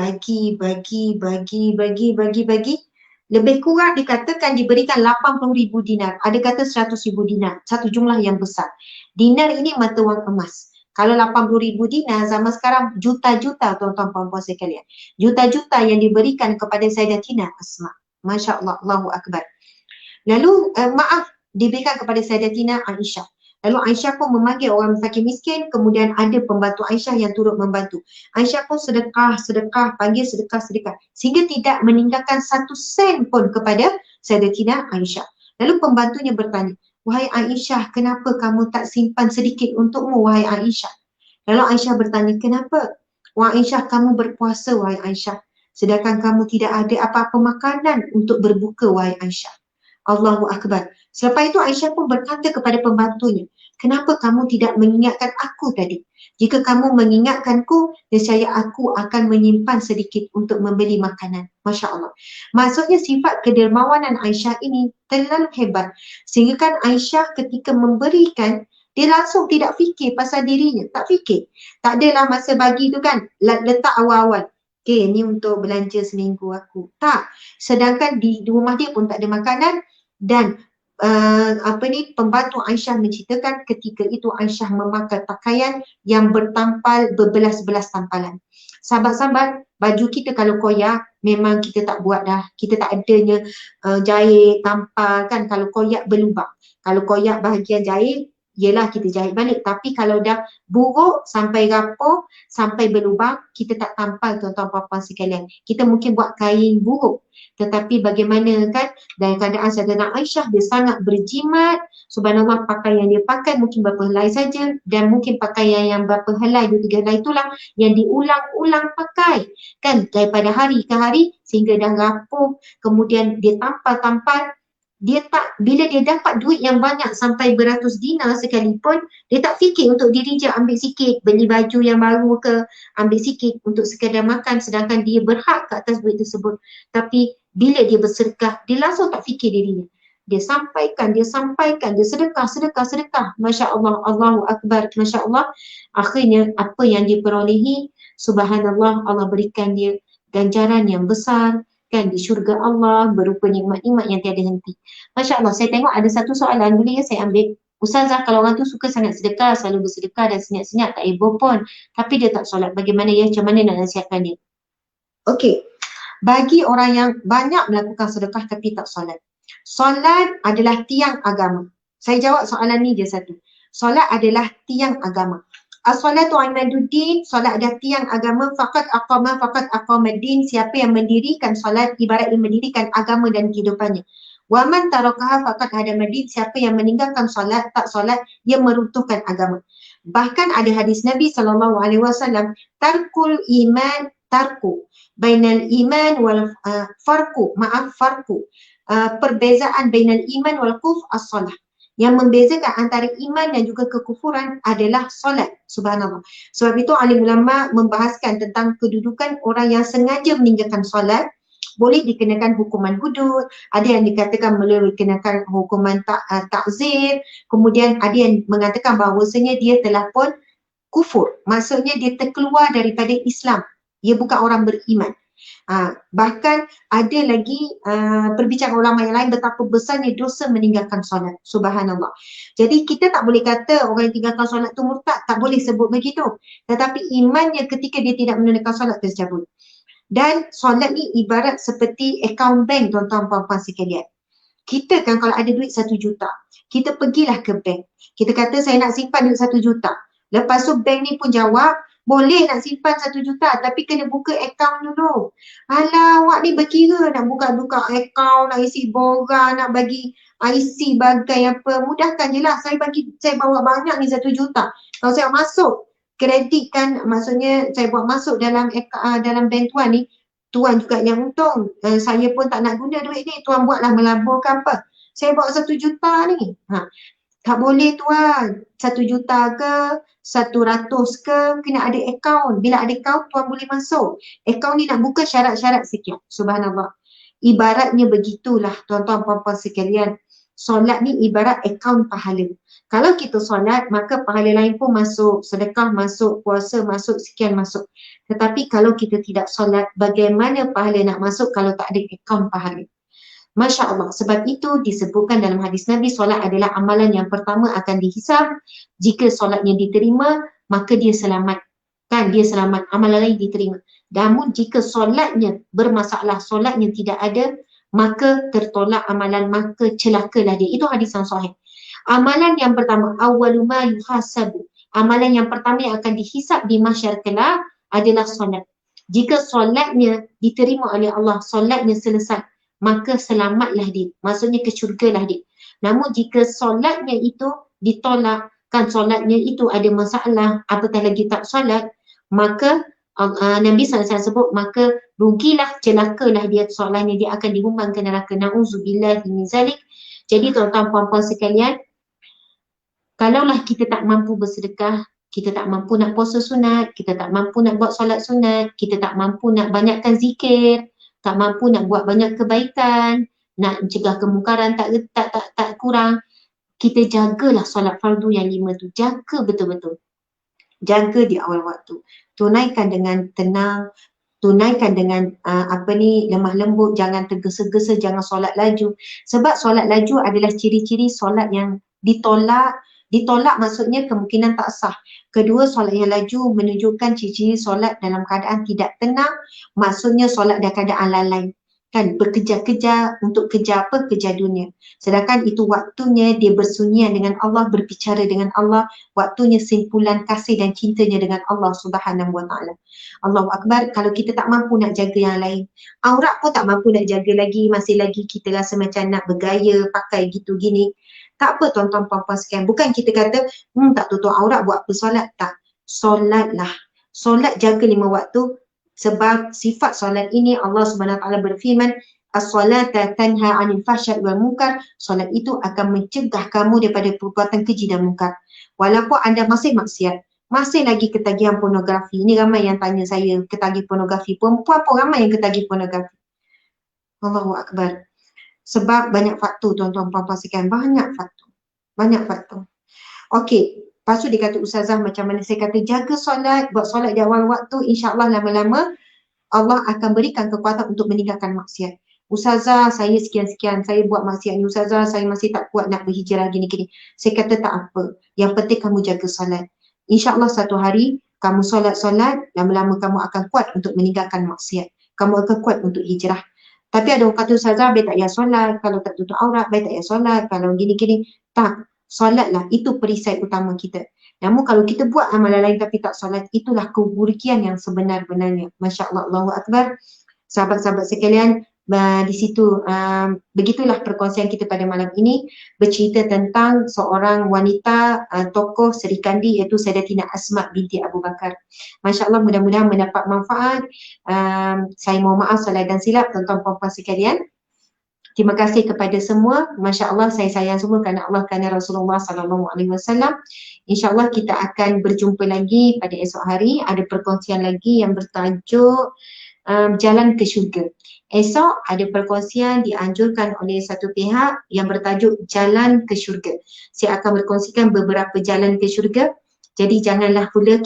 Lebih kurang dikatakan diberikan 80,000 dinar. Ada kata 100,000 dinar. Satu jumlah yang besar. Dinar ini mata wang emas. Kalau 80,000 dinar zaman sekarang juta-juta, tuan-tuan puan-puan sekalian. Juta-juta yang diberikan kepada Sayyidatina Asma. Masya Allah, Allahu Akbar. Lalu diberikan kepada Sayyidatina Aisyah. Lalu Aisyah pun memanggil orang fakir miskin, kemudian ada pembantu Aisyah yang turut membantu. Aisyah pun sedekah, panggil sedekah. Sehingga tidak meninggalkan 1 sen pun kepada Sayyidatina Aisyah. Lalu pembantunya bertanya, wahai Aisyah, kenapa kamu tak simpan sedikit untukmu, wahai Aisyah? Lalu Aisyah bertanya, kenapa? Wahai Aisyah, kamu berpuasa, wahai Aisyah. Sedangkan kamu tidak ada apa-apa makanan untuk berbuka, wahai Aisyah. Allahu Akbar. Selepas itu Aisyah pun berkata kepada pembantunya, kenapa kamu tidak mengingatkan aku tadi? Jika kamu mengingatkanku, nescaya aku akan menyimpan sedikit untuk membeli makanan. Masya Allah. Maksudnya sifat kedermawanan Aisyah ini terlalu hebat. Sehingga kan Aisyah ketika memberikan, dia langsung tidak fikir pasal dirinya. Tak fikir. Tak adalah masa bagi tu kan, letak awal-awal. Okay, ni untuk belanja seminggu aku. Tak. Sedangkan di rumah dia pun tak ada makanan dan pembantu Aisyah menceritakan ketika itu Aisyah memakai pakaian yang bertampal berbelas-belas tampalan. Sahabat-sahabat, baju kita kalau koyak memang kita tak buat dah. Kita tak adanya jahit, tampal kan. Kalau koyak berlubang. Kalau koyak bahagian jahit, yelah kita jahit balik. Tapi kalau dah buruk sampai rapuh, sampai berlubang, kita tak tampal tuan-tuan puan-puan sekalian. Kita mungkin buat kain buruk. Tetapi bagaimana kan dalam keadaan Sayyidatina Aisyah, dia sangat berjimat. Subhanallah, pakaian yang dia pakai mungkin berapa helai saja, dan mungkin pakaian yang berapa helai, 2-3 helai itulah yang diulang-ulang pakai kan daripada hari ke hari sehingga dah rapuh. Kemudian dia tampal-tampal. Dia tak, bila dia dapat duit yang banyak sampai beratus dinar sekalipun, dia tak fikir untuk diri je ambil sikit, beli baju yang baru ke, ambil sikit untuk sekadar makan, sedangkan dia berhak ke atas duit tersebut. Tapi bila dia bersedekah, dia langsung tak fikir dirinya. Dia sampaikan, dia sedekah. Masya Allah, Allahu Akbar, Masya Allah. Akhirnya apa yang dia perolehi, subhanallah, Allah berikan dia ganjaran yang besar kan di syurga Allah berupa nikmat-nikmat yang tiada henti. Masya Allah, saya tengok ada satu soalan, boleh ya saya ambil? Ustazah, kalau orang tu suka sangat sedekah, selalu bersedekah dan senyap-senyap, tak heboh pun, tapi dia tak solat, bagaimana ya? Macam mana nak nasihatkan dia? Okey, bagi orang yang banyak melakukan sedekah tapi tak solat. Solat adalah tiang agama. Saya jawab soalan ni je satu. Solat adalah tiang agama. As-salatu imaduddin, solat adalah tiang agama. Faqad aqamaddin, siapa yang mendirikan solat ibaratnya mendirikan agama dan kehidupannya. Wa man tarakaha faqad hadamaddin, siapa yang meninggalkan solat, tak solat, dia meruntuhkan agama. Bahkan ada hadis Nabi SAW, tarkul iman tarku bainal iman wal farku, perbezaan bainal iman wal kufr as-salah. Yang membezakan antara iman dan juga kekufuran adalah solat. Subhanallah. Sebab itu alim ulama membahaskan tentang kedudukan orang yang sengaja meninggalkan solat, boleh dikenakan hukuman hudud, ada yang dikatakan boleh dikenakan hukuman takzir, kemudian ada yang mengatakan bahawasanya dia telah pun kufur. Maksudnya dia terkeluar daripada Islam. Dia bukan orang beriman. Bahkan ada lagi perbincangan ulama yang lain betapa besarnya dosa meninggalkan solat. Subhanallah. Jadi kita tak boleh kata orang yang tinggalkan solat tu murtad, tak boleh sebut begitu. Tetapi imannya ketika dia tidak menunaikan solat tercabut. Dan solat ni ibarat seperti akaun bank, tuan-tuan puan-puan sekalian. Kita kan kalau ada duit 1 juta, kita pergilah ke bank. Kita kata saya nak simpan duit 1 juta. Lepas tu bank ni pun jawab, boleh nak simpan 1 juta tapi kena buka akaun dulu. Alah, awak ni berkira nak buka-buka akaun, nak isi borang, nak bagi IC bagai apa. Mudahkan je lah, saya bawa banyak ni 1 juta. Kalau saya masuk kredit kan, maksudnya saya buat masuk dalam bank tuan ni, tuan juga yang untung. Saya pun tak nak guna duit ni, tuan buatlah melabur ke apa. Saya bawa 1 juta ni. Tak boleh tuan, 1 juta ke, 100 ke, kena ada akaun. Bila ada akaun, tuan boleh masuk. Akaun ni nak buka syarat-syarat sekian. Subhanallah. Ibaratnya begitulah tuan-tuan puan-puan sekalian. Solat ni ibarat akaun pahala. Kalau kita solat, maka pahala lain pun masuk. Sedekah masuk, puasa masuk, sekian masuk. Tetapi kalau kita tidak solat, bagaimana pahala nak masuk kalau tak ada akaun pahala? Masya Allah. Sebab itu disebutkan dalam hadis Nabi, solat adalah amalan yang pertama akan dihisab. Jika solatnya diterima, maka dia selamat. Kan, dia selamat. Amalan lain diterima. Namun jika solatnya bermasalah, solatnya tidak ada, maka tertolak amalan, maka celakalah dia. Itu hadis yang sahih. Amalan yang pertama, awwalu ma yuhasabu. Amalan yang pertama yang akan dihisab di mahsyar kelak adalah solat. Jika solatnya diterima oleh Allah, solatnya selesai, maka selamatlah dia. Maksudnya ke syurgalah dia. Namun jika solatnya itu ditolak, kan solatnya itu ada masalah, apatah lagi tak solat, maka Nabi SAW sebut, maka rugilah, celakalah dia solatnya, dia akan dihumbang ke neraka. Na'udzubillahi min zalik. Jadi tuan-tuan puan-puan sekalian, kalaulah kita tak mampu bersedekah, kita tak mampu nak puasa sunat, kita tak mampu nak buat solat sunat, kita tak mampu nak banyakkan zikir, tak mampu nak buat banyak kebaikan, nak mencegah kemungkaran tak kurang, kita jagalah solat fardu yang 5 tu. Jaga betul-betul. Jaga di awal waktu. Tunaikan dengan tenang, tunaikan dengan lemah lembut, jangan tergesa-gesa, jangan solat laju. Sebab solat laju adalah ciri-ciri solat yang ditolak. Ditolak maksudnya kemungkinan tak sah. Kedua, solat yang laju menunjukkan ciri-ciri solat dalam keadaan tidak tenang. Maksudnya solat dalam keadaan lalai. Kan, berkejar-kejar untuk kejar apa? Kejar dunia. Sedangkan itu waktunya dia bersunyian dengan Allah, berbicara dengan Allah. Waktunya simpulan kasih dan cintanya dengan Allah Subhanahu Wa Taala. Allahu Akbar. Kalau kita tak mampu nak jaga yang lain, aurat pun tak mampu nak jaga lagi, masih lagi kita rasa macam nak bergaya, pakai gitu gini. Tak apa tuan-tuan puan-puan sekalian. Bukan kita kata, tak tutup aurat buat apa solat. Tak. Solatlah. Solat jaga 5 waktu. Sebab sifat solat ini Allah Subhanahu Wa Taala berfirman, as-salata tanha 'anil fahsya'i wal munkar. Solat itu akan mencegah kamu daripada perbuatan keji dan munkar. Walaupun anda masih maksiat, masih lagi ketagihan pornografi. Ini ramai yang tanya saya, ketagih pornografi. Perempuan pun ramai yang ketagih pornografi. Allahu Akbar. Sebab banyak faktor tuan-tuan puan-puan sekalian, banyak faktor. Banyak faktor. Okey, lepas tu dia kata Ustazah macam mana saya kata jaga solat, buat solat di awal waktu, insya-Allah lama-lama Allah akan berikan kekuatan untuk meninggalkan maksiat. Ustazah saya sekian-sekian, saya buat maksiat ni, Ustazah saya masih tak kuat nak berhijrah gini-gini. Saya kata tak apa, yang penting kamu jaga solat. InsyaAllah satu hari kamu solat-solat, lama-lama kamu akan kuat untuk meninggalkan maksiat. Kamu akan kuat untuk hijrah. Tapi ada orang kata Ustazah baik tak payah solat, kalau tak tutup aurat baik tak payah solat, kalau gini-gini. Tak, solatlah, itu perisai utama kita. Namun kalau kita buat amalan lain tapi tak solat, itulah keburukan yang sebenar-benarnya. Masya Allah, Allahu Akbar. Sahabat-sahabat sekalian, di situ begitulah perkongsian kita pada malam ini, bercerita tentang seorang wanita tokoh Seri Kandi, iaitu Sayyidatina Asma binti Abu Bakar. Masya Allah, mudah-mudahan mendapat manfaat. Saya mohon maaf salah dan silap tuan-tuan puan-puan sekalian. Terima kasih kepada semua. Masya Allah, saya sayang semua kerana Allah, kerana Rasulullah SAW. InsyaAllah kita akan berjumpa lagi pada esok hari. Ada perkongsian lagi yang bertajuk Jalan ke Syurga. Esok ada perkongsian dianjurkan oleh satu pihak yang bertajuk Jalan ke Syurga. Saya akan berkongsikan beberapa jalan ke syurga. Jadi janganlah pula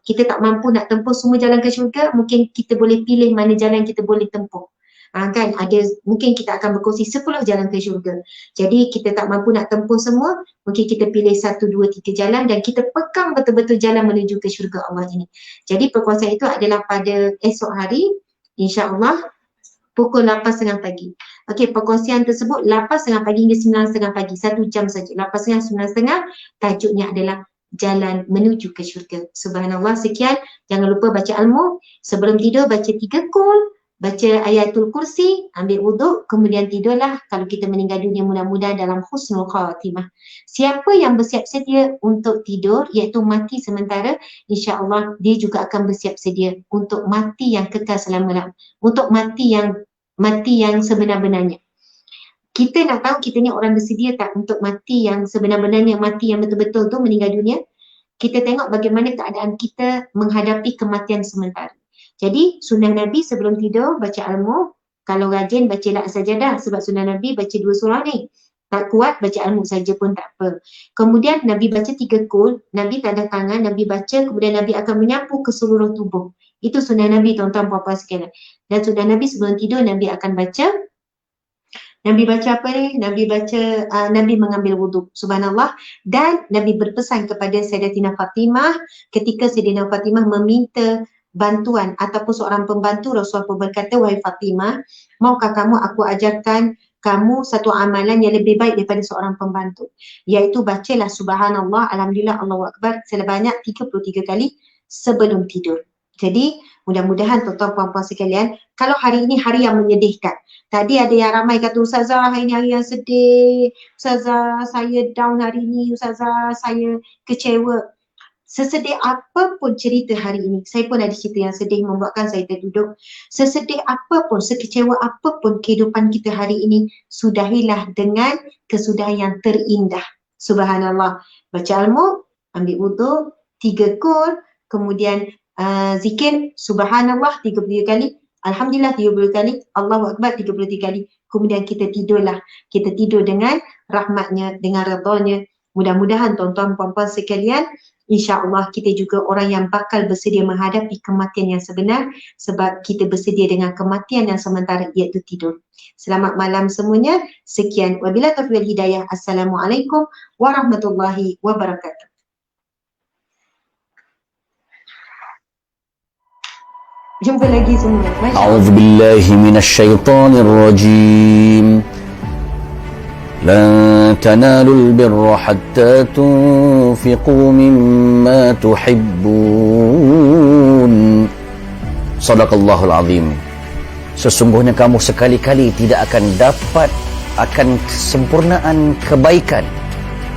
kita tak mampu nak tempuh semua jalan ke syurga, mungkin kita boleh pilih mana jalan kita boleh tempuh. Kan ada mungkin kita akan berkongsi 10 jalan ke syurga. Jadi kita tak mampu nak tempuh semua, mungkin kita pilih 1, 2, 3 jalan dan kita pegang betul-betul jalan menuju ke syurga Allah ini. Jadi perkongsian itu adalah pada esok hari, insya-Allah pukul 8.30 pagi. Okey, perkongsian tersebut 8.30 pagi hingga 9.30 pagi, 1 jam saja. 8.30, 9.30, tajuknya adalah jalan menuju ke syurga. Subhanallah, sekian. Jangan lupa baca ilmu. Sebelum tidur baca 3 kul, baca ayatul kursi, ambil wuduk, kemudian tidurlah. Kalau kita meninggal dunia mudah-mudahan dalam husnul khatimah. Siapa yang bersiap sedia untuk tidur, iaitu mati sementara, insya-Allah dia juga akan bersiap sedia untuk mati yang kekal selama-lamanya, untuk mati yang sebenar-benarnya. Kita nak tahu kita ni orang bersedia tak untuk mati yang sebenar-benarnya, mati yang betul-betul tu meninggal dunia. Kita tengok bagaimana keadaan kita menghadapi kematian sementara. Jadi sunnah Nabi sebelum tidur baca ilmu, kalau rajin bacalah as-sajadah sebab sunnah Nabi baca 2 surah ni. Tak kuat baca ilmu saja pun tak apa. Kemudian Nabi baca 3 kul, Nabi tanda tangan, Nabi baca, kemudian Nabi akan menyapu ke seluruh tubuh. Itu sunnah Nabi tuan-tuan puan-puan sekalian. Dan sunnah Nabi sebelum tidur Nabi akan baca, Nabi baca apa ni? Nabi baca, Nabi mengambil wuduk. Subhanallah. Dan Nabi berpesan kepada Sayyidatina Fatimah ketika Sayyidatina Fatimah meminta bantuan ataupun seorang pembantu, Rasulullah pun berkata, wahai Fatimah, maukah kamu aku ajarkan kamu satu amalan yang lebih baik daripada seorang pembantu, iaitu bacalah subhanallah, alhamdulillah, Allahu akbar sebanyak 33 kali sebelum tidur. Jadi mudah-mudahan tuan-tuan puan-puan sekalian, kalau hari ini hari yang menyedihkan, tadi ada yang ramai kata Ustazah hari ini hari yang sedih, Ustazah saya down hari ini, Ustazah saya kecewa. Sesedih apapun cerita hari ini, saya pun ada cerita yang sedih membuatkan saya terduduk. Sesedih apapun, sekecewa apapun kehidupan kita hari ini, sudahilah dengan kesudahan yang terindah. Subhanallah. Baca ilmu, ambil wuduk, 3 kul, kemudian zikir, subhanallah 33 kali, alhamdulillah 30 kali, Allahu akbar 33 kali. Kemudian kita tidurlah. Kita tidur dengan rahmatnya, dengan redanya. Mudah-mudahan tuan-tuan puan-puan sekalian, insya-Allah kita juga orang yang bakal bersedia menghadapi kematian yang sebenar, sebab kita bersedia dengan kematian yang sementara, iaitu tidur. Selamat malam semuanya. Sekian, wabillahi taufiq wal hidayah. Assalamualaikum warahmatullahi wabarakatuh. Jumpa lagi semua. A'udzubillahi minasyaitonir rajim. لن تنالوا البر حتى تنفقوا مما تحبون. Sadaqallahul azim. Sesungguhnya kamu sekali-kali tidak akan dapat akan kesempurnaan kebaikan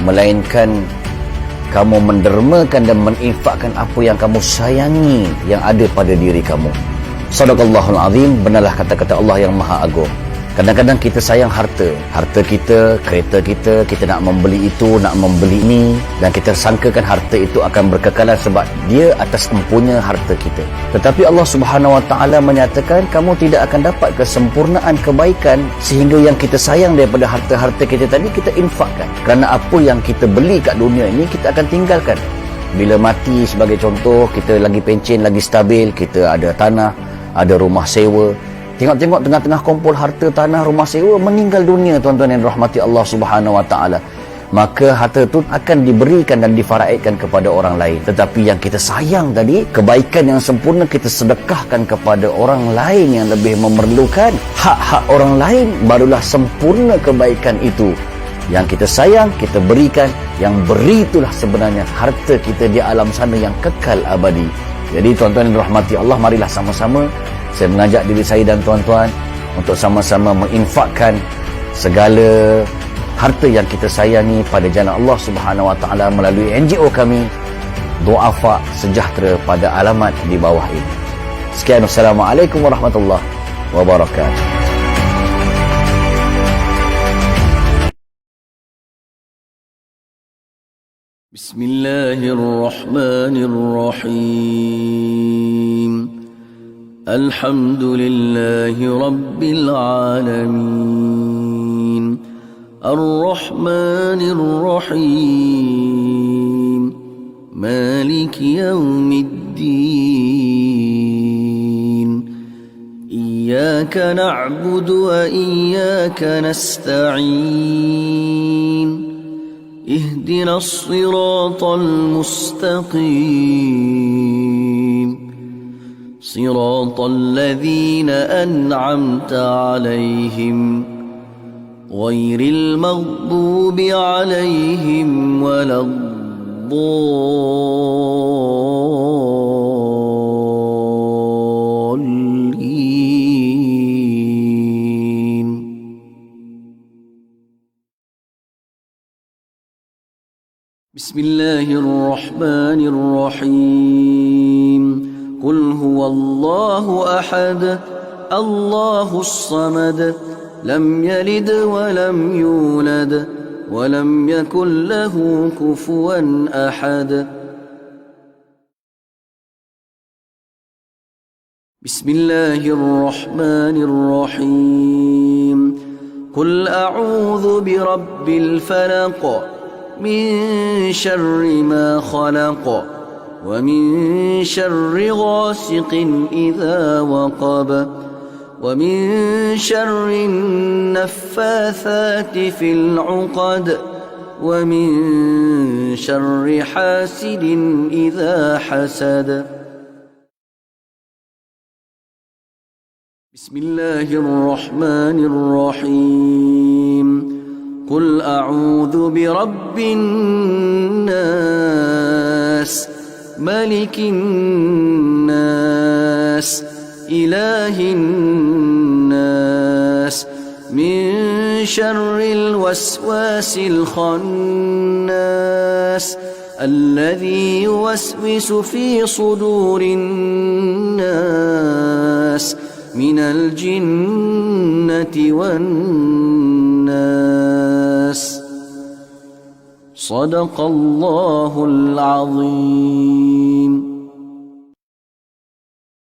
melainkan kamu mendermakan dan menginfakkan apa yang kamu sayangi yang ada pada diri kamu. Sadaqallahul azim. Benarlah kata-kata Allah yang Maha Agung. Kadang-kadang kita sayang harta kita, kereta kita nak membeli itu, nak membeli ini, dan kita sangkakan harta itu akan berkekalan sebab dia atas empunya harta kita. Tetapi Allah Subhanahu Wa Taala menyatakan kamu tidak akan dapat kesempurnaan kebaikan sehingga yang kita sayang daripada harta-harta kita tadi kita infakkan. Kerana apa yang kita beli kat dunia ini kita akan tinggalkan. Bila mati sebagai contoh, kita lagi pencen, lagi stabil, kita ada tanah, ada rumah sewa. Tengok-tengok tengah-tengah kumpul harta, tanah, rumah sewa, meninggal dunia tuan-tuan yang dirahmati Allah Subhanahu Wa Taala. Maka harta itu akan diberikan dan difaraidkan kepada orang lain. Tetapi yang kita sayang tadi, kebaikan yang sempurna kita sedekahkan kepada orang lain yang lebih memerlukan. Hak-hak orang lain barulah sempurna kebaikan itu. Yang kita sayang, kita berikan. Yang beri itulah sebenarnya harta kita di alam sana yang kekal abadi. Jadi tuan-tuan yang dirahmati Allah, marilah sama-sama saya mengajak diri saya dan tuan-tuan untuk sama-sama menginfakkan segala harta yang kita sayangi pada jalan Allah Subhanahu Wa Taala melalui NGO kami Du'afa Sejahtera pada alamat di bawah ini. Sekian, Assalamualaikum warahmatullahi wabarakatuh. Bismillahirrahmanirrahim. Alhamdulillahi Rabbil Alamin. Ar-Rahmanir Rahim. مالك يوم الدين إياك نعبد وإياك نستعين اهدنا الصراط المستقيم صراط الذين أنعمت عليهم غير المغضوب عليهم ولا الضالين. بسم الله الرحمن الرحيم. قل هو الله أحد الله الصمد لم يلد ولم يولد ولم يكن له كفوا أحد. بسم الله الرحمن الرحيم. قل أعوذ برب الفلق من شر ما خلق ومن شر غاسق إذا وقب ومن شر النفاثات في العقد ومن شر حاسد إذا حسد. بسم الله الرحمن الرحيم. قل أعوذ برب الناس ملك الناس إله الناس من شر الوسواس الخناس الذي يوسوس في صدور الناس من الجنة والناس. صدق الله العظيم.